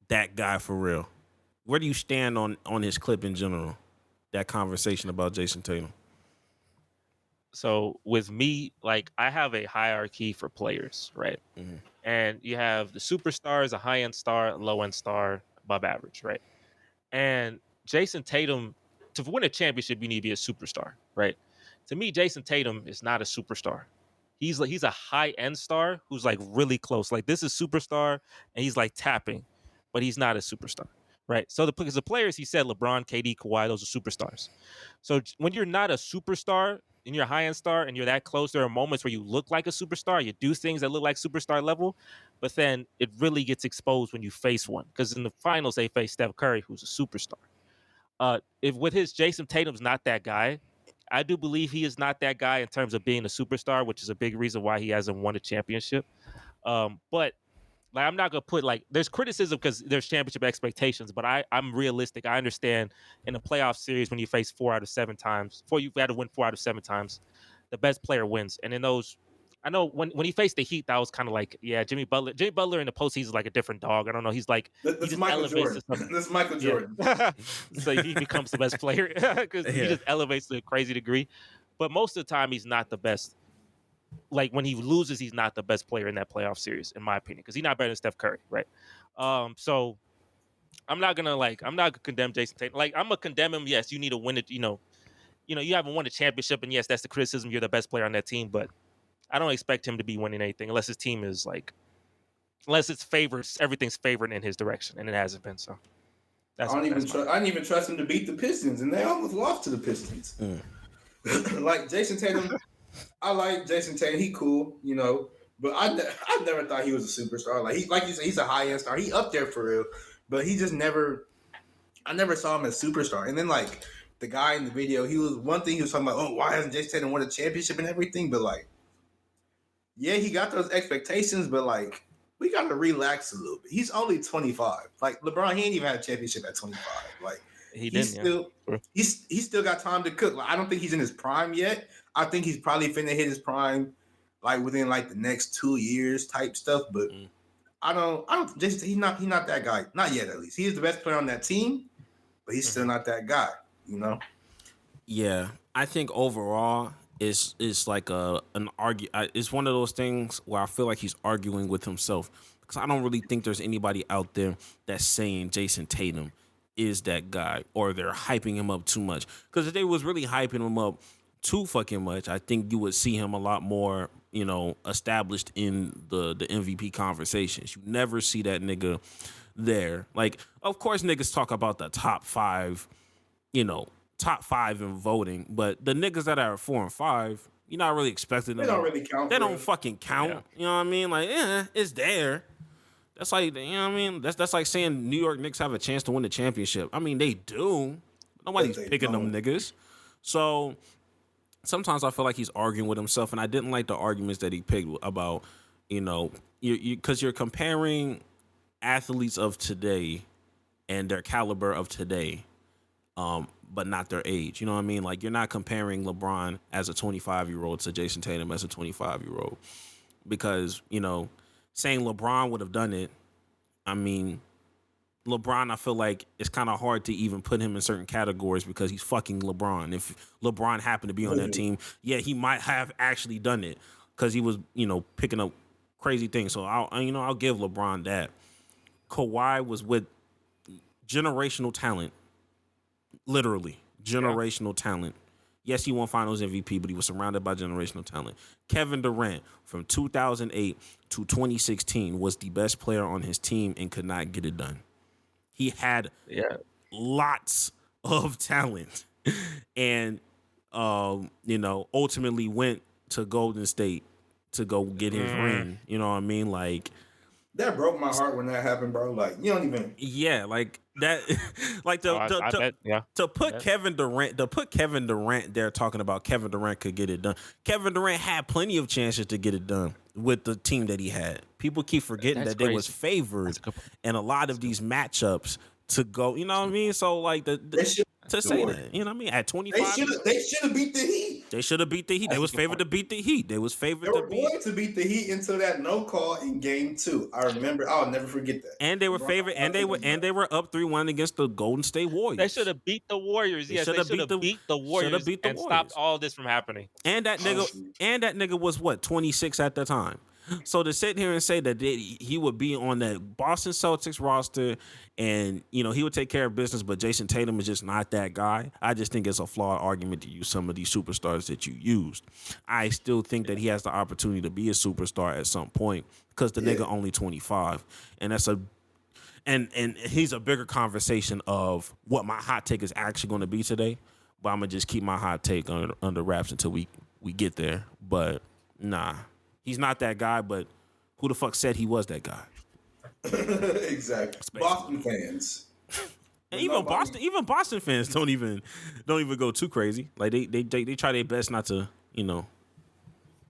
that guy for real. Where do you stand on his clip in general? That conversation about Jason Tatum. So with me, like I have a hierarchy for players, right? Mm-hmm. And you have the superstars, a high-end star, low-end star, above average, right? And Jason Tatum, to win a championship, you need to be a superstar, right? To me, Jason Tatum is not a superstar. He's a high-end star who's like really close. Like this is superstar, and he's like tapping, but he's not a superstar, right? So because the players, he said LeBron, KD, Kawhi, those are superstars. So when you're not a superstar and you're a high-end star and you're that close, there are moments where you look like a superstar, you do things that look like superstar level, but then it really gets exposed when you face one. Because in the finals, they face Steph Curry, who's a superstar. If with his Jason Tatum's not that guy, I do believe he is not that guy in terms of being a superstar, which is a big reason why he hasn't won a championship. But like, I'm not gonna put like there's criticism because there's championship expectations, but I'm realistic. I understand in a playoff series when you face 4 out of 7 times, you've had to win 4 out of 7 times, the best player wins. And in those, I know when he faced the Heat, that was kind of like, yeah, Jimmy Butler in the postseason is like a different dog. I don't know. He's like That's Michael Jordan. That's Michael Jordan. So he becomes the best player because he just elevates to a crazy degree. But most of the time, he's not the best. Like when he loses, he's not the best player in that playoff series, in my opinion, because he's not better than Steph Curry, right? So I'm not gonna condemn Jason Tatum. Like I'm gonna condemn him. Yes, you need to win it. You know, you haven't won a championship, and yes, that's the criticism. You're the best player on that team, but I don't expect him to be winning anything unless his team is like, unless it's everything's favored in his direction, and it hasn't been. So I didn't even trust him to beat the Pistons, and they almost lost to the Pistons. Like Jason Tatum. I like Jason Tatum. He cool, you know, but I never thought he was a superstar. Like you said, he's a high end star. He up there for real, but he just never. I never saw him as superstar. And then like the guy in the video, he was talking about. Oh, why hasn't Jason Tatum won a championship and everything? But like, yeah, he got those expectations, but like we got to relax a little bit. He's only 25. Like LeBron, he ain't even had a championship at 25. Like he's still got time to cook. Like I don't think he's in his prime yet. I think he's probably finna hit his prime like within like the next 2 years type stuff. But I don't he's not that guy. Not yet, at least. He's the best player on that team, but he's still not that guy, you know? Yeah. I think overall it's like an argue. It's one of those things where I feel like he's arguing with himself because I don't really think there's anybody out there that's saying Jason Tatum is that guy or they're hyping him up too much. Because if they was really hyping him up too fucking much, I think you would see him a lot more, you know, established in the MVP conversations. You never see that nigga there. Like, of course, niggas talk about the top 5, you know, top 5 in voting, but the niggas that are 4 and 5, you're not really expecting them. They don't really count. They don't fucking count. Yeah. You know what I mean? Like, it's there. That's like, you know what I mean? That's like saying New York Knicks have a chance to win the championship. I mean, they do. Nobody's picking them niggas. So sometimes I feel like he's arguing with himself, and I didn't like the arguments that he picked about, you know, because you're comparing athletes of today and their caliber of today, but not their age. You know what I mean? Like, you're not comparing LeBron as a 25-year-old to Jason Tatum as a 25-year-old, because, you know, saying LeBron would have done it, I mean, LeBron, I feel like it's kind of hard to even put him in certain categories because he's fucking LeBron. If LeBron happened to be on that team, yeah, he might have actually done it because he was, you know, picking up crazy things. So I'll give LeBron that. Kawhi was with generational talent, literally generational talent. Yes, he won Finals MVP, but he was surrounded by generational talent. Kevin Durant, from 2008 to 2016, was the best player on his team and could not get it done. He had lots of talent and, you know, ultimately went to Golden State to go get his ring. You know what I mean? Like, that broke my heart when that happened, bro. Like, you don't even. Yeah, like that. Like to put Kevin Durant there, talking about Kevin Durant could get it done. Kevin Durant had plenty of chances to get it done with the team that he had. People keep forgetting that they was favored in a lot of these matchups to go. You know what I mean? So like to say that, you know what I mean? At 25, they should have beat the Heat. They should have beat the Heat. They was favored to beat the Heat. They was favored to beat the Heat until that no call in Game 2. I remember. I'll never forget that. And they were favored, and they were up 3-1 against the Golden State Warriors. They should have beat the Warriors. Yes, they should have beat the Warriors and stopped all this from happening. And that nigga was what, 26 at the time. So to sit here and say that he would be on that Boston Celtics roster and, you know, he would take care of business, but Jason Tatum is just not that guy, I just think it's a flawed argument to use some of these superstars that you used. I still think that he has the opportunity to be a superstar at some point because the nigga only 25. And that's and he's a bigger conversation of what my hot take is actually going to be today. But I'm going to just keep my hot take under wraps until we get there. But nah. He's not that guy, but who the fuck said he was that guy? Exactly. Boston fans. And even Boston fans don't even go too crazy. Like they try their best not to,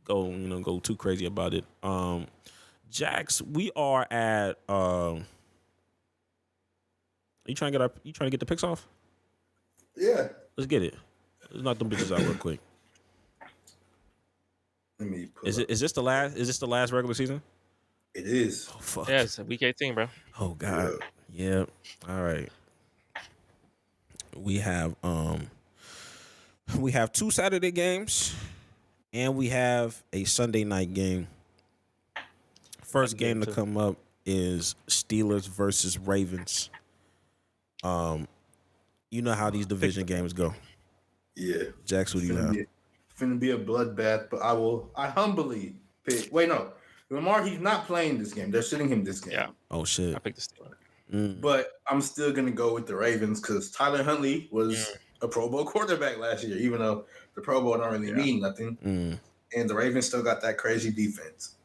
go too crazy about it. Jax, we are at you trying to get the picks off? Yeah. Let's get it. Let's knock them bitches out real quick. Let me Is this the last regular season? It is. Oh fuck. Yeah, it's week 18, bro. Oh god. Yeah. All right. We have 2 Saturday games and we have a Sunday night game. First game to come up is Steelers versus Ravens. You know how these division games go. Yeah. Jax, who do you have? Finna be a bloodbath, but I humbly pick. Wait, no. Lamar, he's not playing this game. They're sitting him this game. Yeah. Oh shit. I picked the Steelers. But I'm still gonna go with the Ravens because Tyler Huntley was a Pro Bowl quarterback last year, even though the Pro Bowl don't really mean nothing. And the Ravens still got that crazy defense.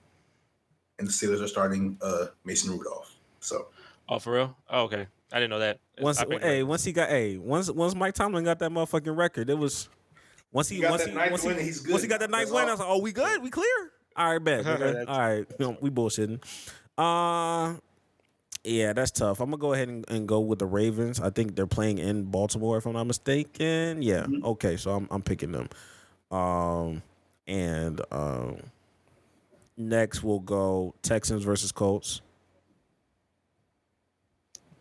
And the Steelers are starting Mason Rudolph. So. Oh, for real? Oh, okay. I didn't know that. Once Mike Tomlin got that motherfucking record, it was once he got that ninth win, I was like, oh, we good, we clear. All right, bet. All right, we bullshitting. Yeah, that's tough. I'm gonna go ahead and go with the Ravens. I think they're playing in Baltimore, if I'm not mistaken. Yeah. Okay, so I'm picking them. Next we'll go Texans versus Colts.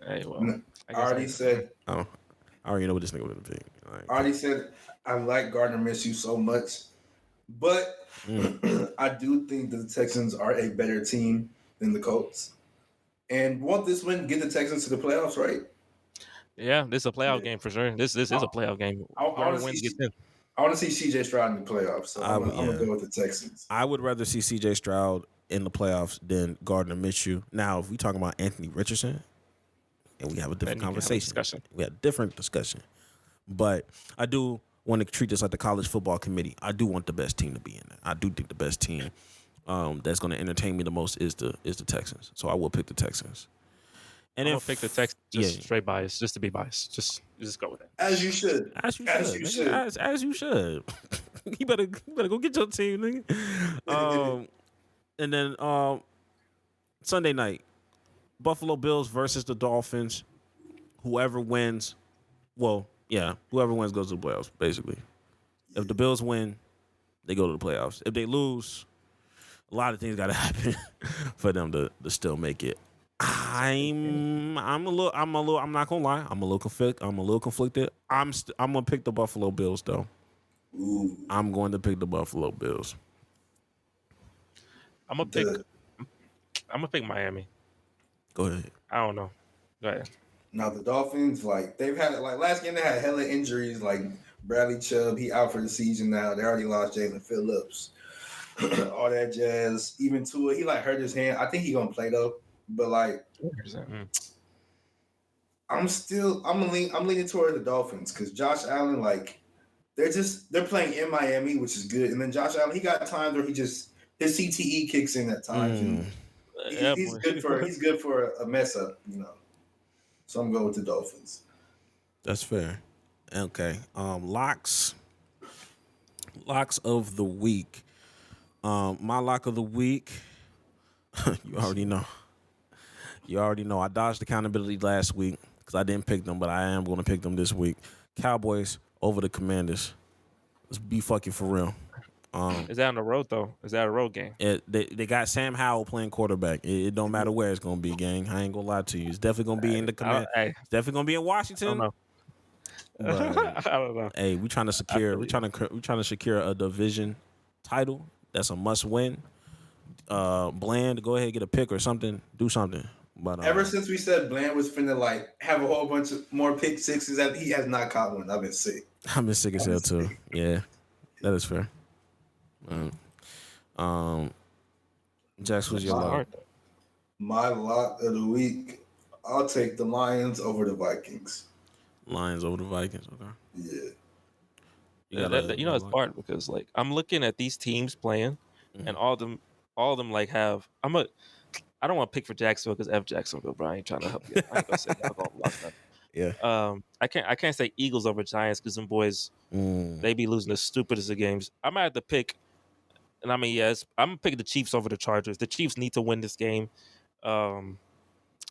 Hey, well, I already said. Oh, I already know what this nigga would be. Right. I already said I like Gardner Minshew so much, but I do think that the Texans are a better team than the Colts, and want this win get the Texans to the playoffs, right? Yeah, this is a playoff game for sure. This is a playoff game. I want to see C.J. Stroud in the playoffs, so I'm gonna go with the Texans. I would rather see C.J. Stroud in the playoffs than Gardner Minshew. Now, if we talking about Anthony Richardson, and we have a different conversation. We have a different discussion. But I do want to treat this like the college football committee. I do want the best team to be in there. I do think the best team that's going to entertain me the most is the Texans. So I will pick the Texans. And I'm gonna pick the Texans just straight bias, just to be biased. Just go with it. As you should. As you should. You better go get your team, nigga. And then Sunday night. Buffalo Bills versus the Dolphins. Whoever wins, whoever wins goes to the playoffs, basically. If the Bills win, they go to the playoffs. If they lose, a lot of things got to happen for them to still make it. I'm not gonna lie. I'm a little conflicted. I'm gonna pick the Buffalo Bills though. Ooh. I'm going to pick the Buffalo Bills. I'm gonna pick Miami. Go ahead. I don't know. Go ahead. Now the Dolphins, like they've had last game they had hella injuries. Like Bradley Chubb, he out for the season now. They already lost Jalen Phillips, all that jazz. Even Tua, he hurt his hand. I think he gonna play though. But I'm leaning toward the Dolphins because Josh Allen, they're playing in Miami, which is good. And then Josh Allen, he got times where his CTE kicks in at times, and he's good for a mess up, So I'm going with the Dolphins. That's fair. Okay. Locks of the week. My lock of the week. You already know. I dodged accountability last week because I didn't pick them, but I am going to pick them this week. Cowboys over the Commanders. Let's be fucking for real. Is that on the road though? Is that a road game? They got Sam Howell playing quarterback. It don't matter where it's gonna be, gang. I ain't gonna lie to you. It's definitely gonna be in the command. It's definitely gonna be in Washington. I don't know. I don't know. Hey, we trying to secure a division title. That's a must win. Bland, go ahead and get a pick or something. Do something. But ever since we said Bland was finna have a whole bunch of more pick sixes, that he has not caught one. I've been sick. I've been sick as hell too. Yeah, that is fair. Jax, who's your lock? My lock of the week, I'll take the Lions over the Vikings. Lions over the Vikings, okay. Yeah. It's hard because I'm looking at these teams playing, and all of them have. I don't want to pick for Jacksonville because F Jacksonville, bro. I ain't trying to help you. I ain't gonna say y'all gonna lock them. Yeah. I can't say Eagles over Giants because them boys they be losing the stupidest of games. I might have to pick, and I'm gonna pick the Chiefs over the Chargers. The Chiefs need to win this game. I'm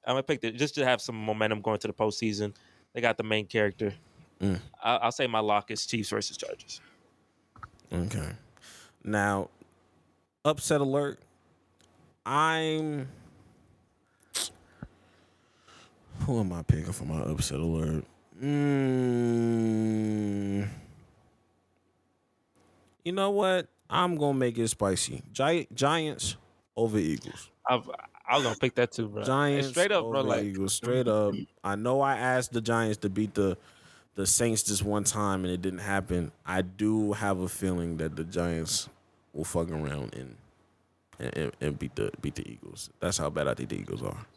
gonna pick just to have some momentum going to the postseason. They got the main character. I'll say my lock is Chiefs versus Chargers. Okay. Now, upset alert. Who am I picking for my upset alert? You know what? I'm gonna make it spicy. Giants over Eagles. I was gonna pick that too, bro. Giants straight up, over bro. Eagles. Straight up. I know I asked the Giants to beat the Saints this one time and it didn't happen. I do have a feeling that the Giants will fuck around and beat the Eagles. That's how bad I think the Eagles are.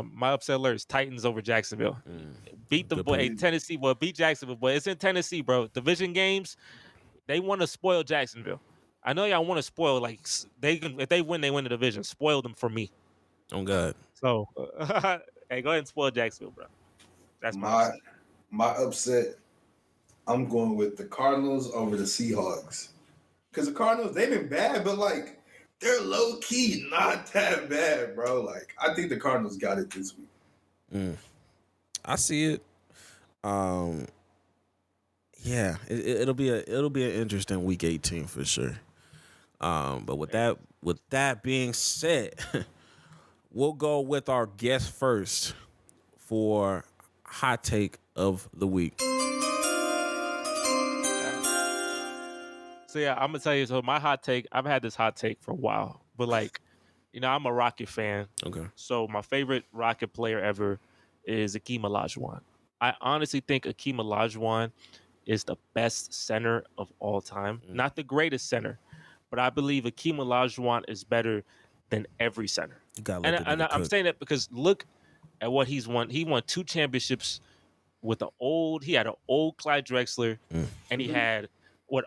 My upset alert is Titans over Jacksonville. Beat the boy Tennessee. Well, beat Jacksonville, but it's in Tennessee, bro. Division games, they want to spoil Jacksonville. I know y'all want to spoil. If they win, they win the division. Spoil them for me. Oh God. So, hey, go ahead and spoil Jacksonville, bro. That's my upset. I'm going with the Cardinals over the Seahawks because the Cardinals they've been bad, but they're low key not that bad, bro. I think the Cardinals got it this week. I see it. Yeah, it'll be an interesting week 18 for sure. But with that being said, we'll go with our guest first for hot take of the week. So yeah, I'm gonna tell you. So my hot take, I've had this hot take for a while, but I'm a Rocket fan. Okay. So my favorite Rocket player ever is Akeem Olajuwon. I honestly think Akeem Olajuwon is the best center of all time. Not the greatest center, but I believe Akeem Olajuwon is better than every center. And I'm saying that because look at what he's won. He won 2 championships with he had an old Clyde Drexler, and he had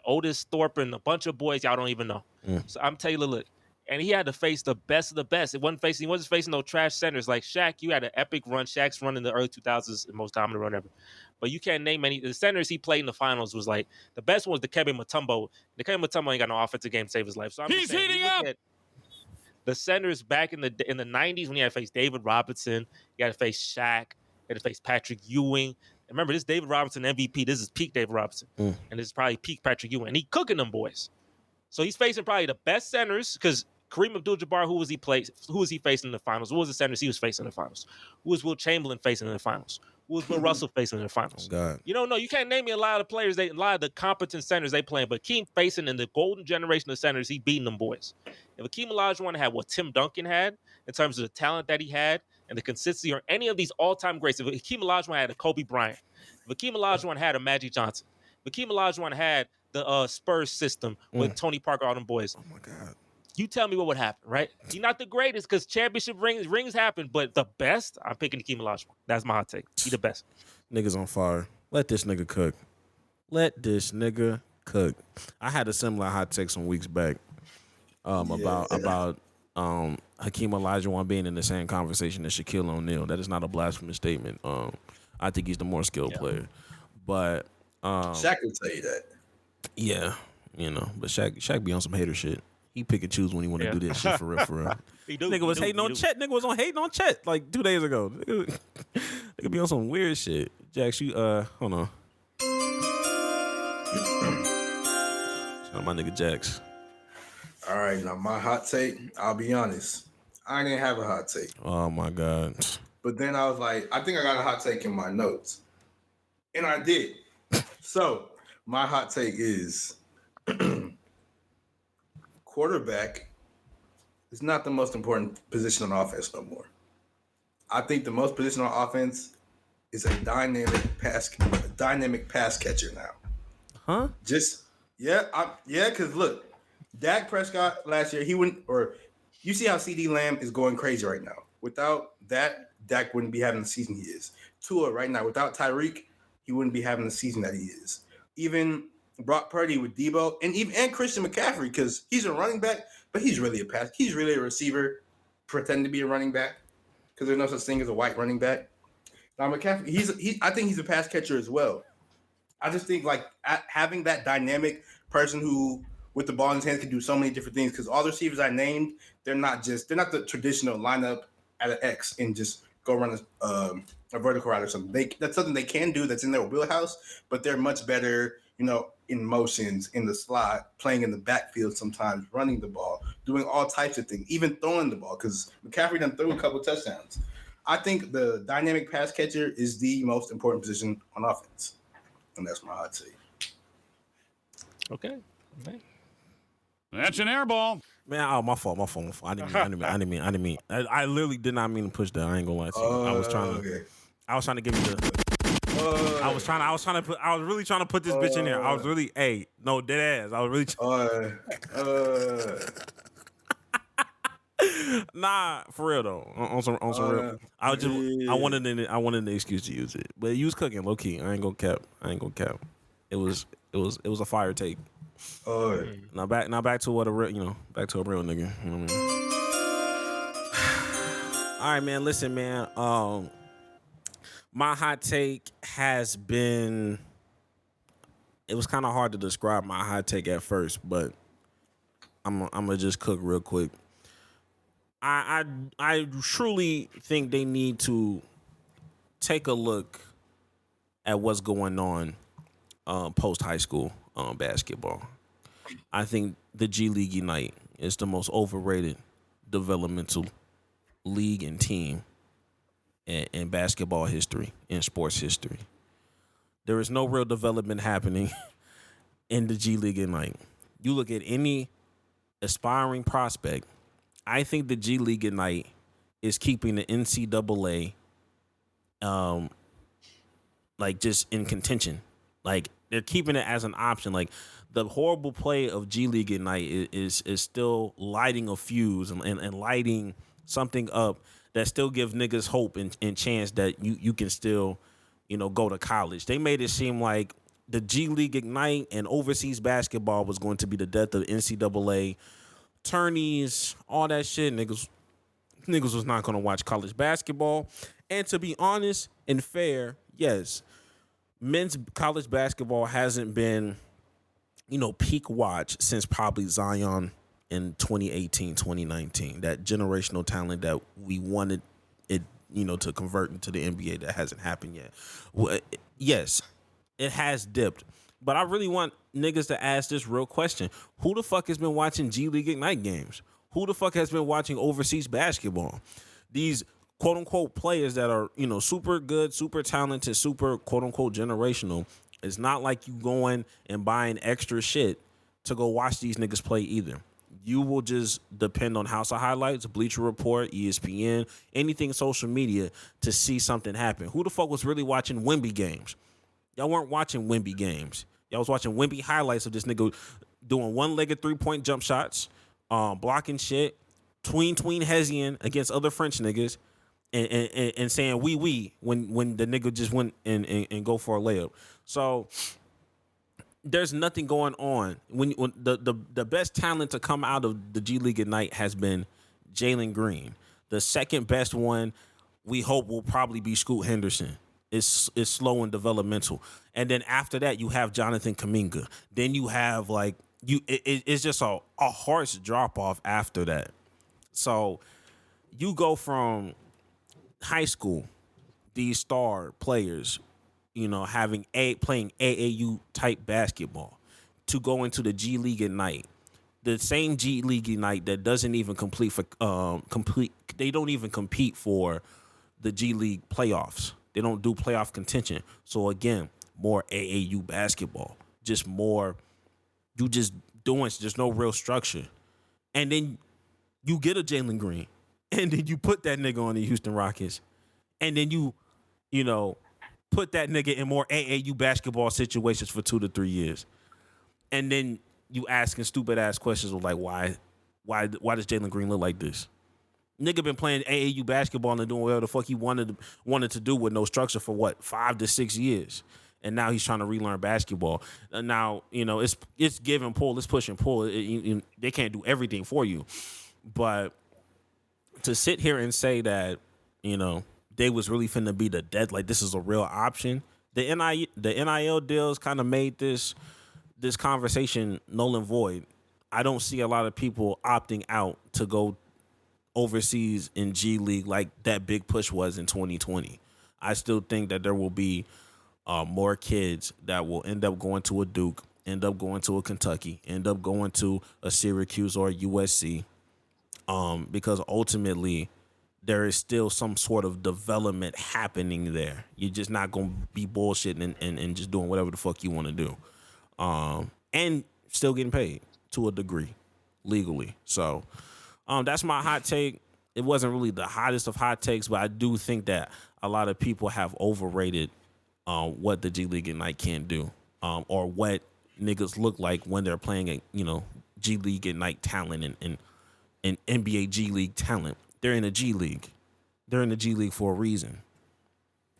Otis Thorpe and a bunch of boys y'all don't even know. So I'm telling you, look, and he had to face the best of the best. He wasn't facing no trash centers like Shaq. You had an epic run. Shaq's run in the early 2000s, the most dominant run ever. But you can't name any. The centers he played in the finals was the best one was the Kevin Mutombo. The Kevin Mutombo ain't got no offensive game to save his life. So I'm He's heating up. The centers back in the 90s when you had to face David Robinson, you had to face Shaq, you had to face Patrick Ewing. And remember, this David Robinson MVP. This is peak David Robinson, and this is probably peak Patrick Ewing. And he cooking them boys. So he's facing probably the best centers because Kareem Abdul-Jabbar, who was he facing in the finals? Who was the centers he was facing in the finals? Who was Will Chamberlain facing in the finals? Who was Bill Russell facing in the finals? Oh, God. You don't know. You can't name me a lot of players, a lot of the competent centers they playing, but Keem facing in the golden generation of centers, he beating them boys. If Akeem Olajuwon had what Tim Duncan had in terms of the talent that he had and the consistency, or any of these all-time greats, if Akeem Olajuwon had a Kobe Bryant, if Akeem Olajuwon had a Magic Johnson, if Akeem Olajuwon had the Spurs system with Tony Parker, all them boys. Oh, my God. You tell me what would happen, right? He's not the greatest because championship rings happen, but the best, I'm picking Akeem Olajuwon. That's my hot take. He the best. Niggas on fire. Let this nigga cook. Let this nigga cook. I had a similar hot take some weeks back about Hakeem Olajuwon being in the same conversation as Shaquille O'Neal. That is not a blasphemous statement. I think he's the more skilled player. But Shaq will tell you that. Yeah, but Shaq be on some hater shit. He pick and choose when he want to do this shit for real, for real. Nigga was hating on Chet. Nigga was hating on Chet like 2 days ago. Nigga be on some weird shit. Jax, you hold on. Shout out my nigga Jax. All right, now my hot take. I'll be honest, I didn't have a hot take. Oh my God. But then I was like, I think I got a hot take in my notes, and I did. So my hot take is quarterback is not the most important position on offense no more. I think the most position on offense is a dynamic pass catcher now. Huh? Because look, Dak Prescott last year, he wouldn't, or you see how CD Lamb is going crazy right now. Without that, Dak wouldn't be having the season he is. Tua right now, without Tyreek, he wouldn't be having the season that he is. Even Brock Purdy with Debo and Christian McCaffrey, because he's a running back, but he's really a receiver pretending to be a running back, because there's no such thing as a white running back. Now McCaffrey, I think he's a pass catcher as well. I just think like having that dynamic person who with the ball in his hands can do so many different things, because all the receivers I named, they're not the traditional lineup at an X and just go run a vertical route or something. That's something they can do that's in their wheelhouse, but they're much better, in motions, in the slot, playing in the backfield sometimes, running the ball, doing all types of things, even throwing the ball, because McCaffrey done threw a couple touchdowns. I think the dynamic pass catcher is the most important position on offense, and that's my hot take. Okay. That's an air ball. Man, my fault. I didn't mean. I literally did not mean to push that. I ain't gonna lie to you. I was trying to give you the. I was really trying to put this bitch in there. I was really, dead ass. I was really. Nah, for real though. On some real. I wanted an excuse to use it, but you was cooking low key. I ain't gonna cap. It was a fire take. Now back to what a real, back to a real nigga. You know what I mean? All right, man. Listen, man. My hot take has been. It was kind of hard to describe my hot take at first, but I'm gonna just cook real quick. I truly think they need to take a look at what's going on post high school basketball. I think the G League Unite is the most overrated developmental league and team in basketball history, in sports history. There is no real development happening in the G League Ignite. You look at any aspiring prospect, I think the G League Ignite is keeping the NCAA like just in contention. Like they're keeping it as an option. Like the horrible play of G League Ignite is still lighting a fuse and lighting something up that still gives niggas hope and chance that you can still, go to college. They made it seem like the G League Ignite and overseas basketball was going to be the death of the NCAA. Tourneys, all that shit, niggas was not going to watch college basketball. And to be honest and fair, yes, men's college basketball hasn't been, peak watch since probably Zion in 2018, 2019. That generational talent that we wanted it, to convert into the NBA that hasn't happened yet. Well, yes, it has dipped. But I really want niggas to ask this real question. Who the fuck has been watching G League Ignite games? Who the fuck has been watching overseas basketball? These quote unquote players that are, super good, super talented, super quote unquote generational. It's not like you going and buying extra shit to go watch these niggas play either. You will just depend on House of Highlights, Bleacher Report, ESPN, anything social media to see something happen. Who the fuck was really watching Wemby games? Y'all weren't watching Wemby games. Y'all was watching Wemby highlights of this nigga doing one-legged three-point jump shots, blocking shit, tween Hessian against other French niggas, and saying we when the nigga just went and go for a layup. So there's nothing going on. When the best talent to come out of the G League Ignite has been Jalen Green. The second best one, we hope, will probably be Scoot Henderson. It's slow and developmental. And then after that, you have Jonathan Kuminga. Then you have it's just a harsh drop off after that. So you go from high school, these star players, playing AAU type basketball, to go into the G League Ignite. The same G League Ignite that doesn't even they don't even compete for the G League playoffs. They don't do playoff contention. So again, more AAU basketball. Just more, you just doing, there's no real structure. And then you get a Jalen Green. And then you put that nigga on the Houston Rockets. And then you put that nigga in more AAU basketball situations for 2 to 3 years. And then you asking stupid ass questions of like, why does Jalen Green look like this? Nigga been playing AAU basketball and doing whatever the fuck he wanted to do with no structure for 5 to 6 years. And now he's trying to relearn basketball. And now, it's give and pull, it's push and pull. They can't do everything for you. But to sit here and say that, they was really finna be the dead, like this is a real option. The NIL deals kind of made this conversation null and void. I don't see a lot of people opting out to go overseas in G League like that big push was in 2020. I still think that there will be more kids that will end up going to a Duke, end up going to a Kentucky, end up going to a Syracuse or a USC, because ultimately there is still some sort of development happening there. You're just not going to be bullshitting and just doing whatever the fuck you want to do. And still getting paid to a degree legally. So that's my hot take. It wasn't really the hottest of hot takes, but I do think that a lot of people have overrated what the G League Ignite can do, or what niggas look like when they're playing a G League Ignite talent and NBA G League talent. They're in a G League. They're in the G League for a reason.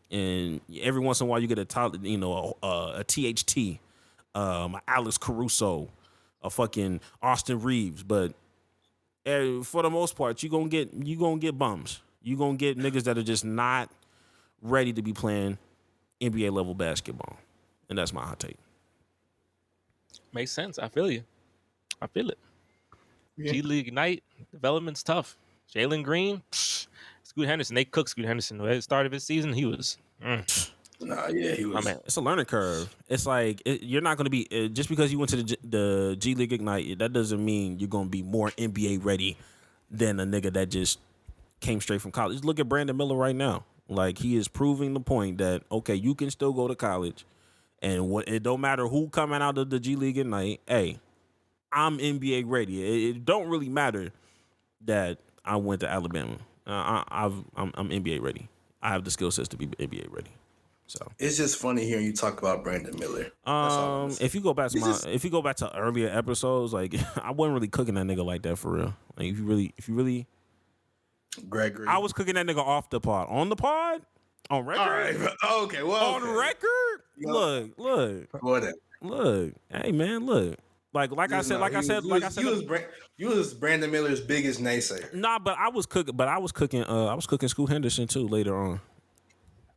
And every once in a while you get a THT, Alex Caruso, a fucking Austin Reeves, but for the most part, you gonna get bums. You gonna get niggas that are just not ready to be playing NBA level basketball, and that's my hot take. Makes sense. I feel you. I feel it. Yeah. G League Ignite development's tough. Jalen Green, Scoot Henderson. They cooked Scoot Henderson at the start of his season. He was. He was. It's a learning curve. It's like you're not going to be just because you went to the G League Ignite. That doesn't mean you're going to be more NBA ready than a nigga that just came straight from college. Look at Brandon Miller right now. Like, he is proving the point that okay, you can still go to college, and it don't matter who coming out of the G League Ignite. Hey, I'm NBA ready. It don't really matter that I went to Alabama. I'm NBA ready. I have the skill sets to be NBA ready. So it's just funny hearing you talk about Brandon Miller. If you go back to earlier episodes, like I wasn't really cooking that nigga like that for real. Like if you really, Gregory, I was cooking that nigga off the pod, on record. All right, okay, well, on record. Look, whatever. Look, hey man, look. Like I said, you was Brandon Miller's biggest naysayer. Nah, but I was cooking Scoot Henderson too later on,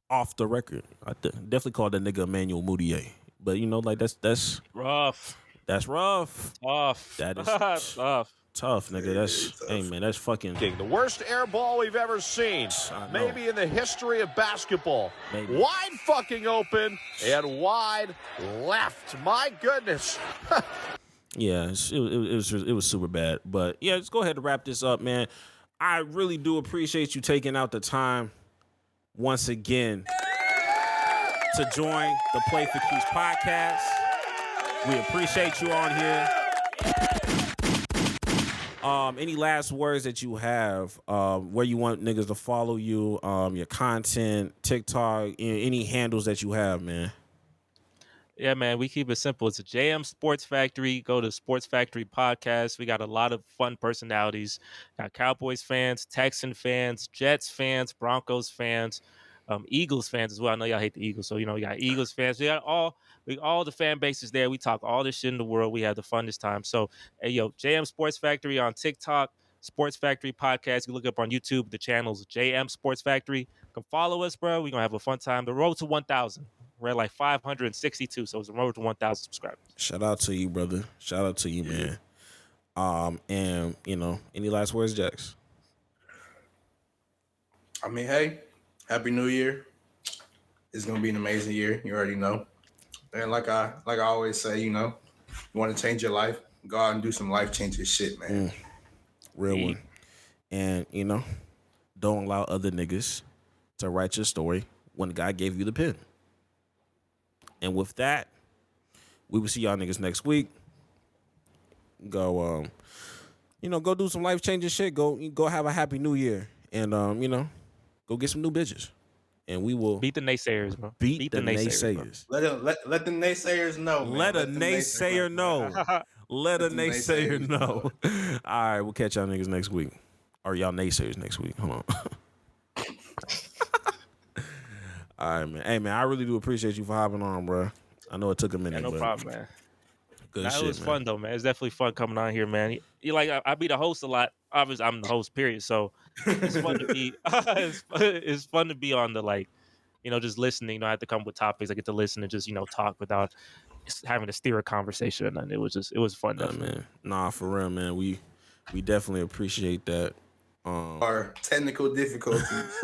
off the record. I definitely called that nigga Emmanuel Mudiay, but like that's rough. That's rough. Tough. That is tough. Tough, nigga. That's hey man, that's fucking The worst air ball we've ever seen. Maybe in the history of basketball. Maybe. Wide fucking open and wide left. My goodness. Yeah, it was super bad. But yeah, let's go ahead and wrap this up, man. I really do appreciate you taking out the time once again to join the Play for Keeps podcast. We appreciate you on here. Any last words that you have, where you want niggas to follow you, your content, TikTok, any handles that you have, man? Yeah, man, we keep it simple. It's a JM Sports Factory. Go to Sports Factory Podcast. We got a lot of fun personalities. Got Cowboys fans, Texan fans, Jets fans, Broncos fans, Eagles fans as well. I know y'all hate the Eagles, so we got Eagles fans. We got all the fan bases there. We talk all this shit in the world. We have the funnest time. So, hey, yo, JM Sports Factory on TikTok, Sports Factory Podcast. You look up on YouTube. The channel's JM Sports Factory. Come follow us, bro. We're gonna have a fun time. The road to 1,000. We're at like 562, so it's a road to 1,000 subscribers. Shout out to you, brother. Shout out to you, man. And any last words, Jax? I mean, hey, Happy New Year. It's gonna be an amazing year. You already know. And like I always say, you want to change your life, go out and do some life-changing shit, man. Real one. And don't allow other niggas to write your story when God gave you the pen. And with that, we will see y'all niggas next week. Go, go do some life-changing shit. Go have a happy new year. And, go get some new bitches. And we will beat the naysayers, bro. Beat the naysayers. Let the naysayers know, man. Let a naysayer know. Let a naysayer know. All right, we'll catch y'all niggas next week. Or y'all naysayers next week. Hold on. All right, man. Hey, man, I really do appreciate you for hopping on, bro. I know it took a minute. Yeah, no problem, man. Good shit, it was man. fun, though, man. It's definitely fun coming on here, man. I be the host a lot. Obviously, I'm the host, period. So it's fun to be. It's fun to be on the just listening. I have to come with topics. I get to listen and just talk without having to steer a conversation. And it was fun, man. Nah, for real, man. We definitely appreciate that. Our technical difficulties.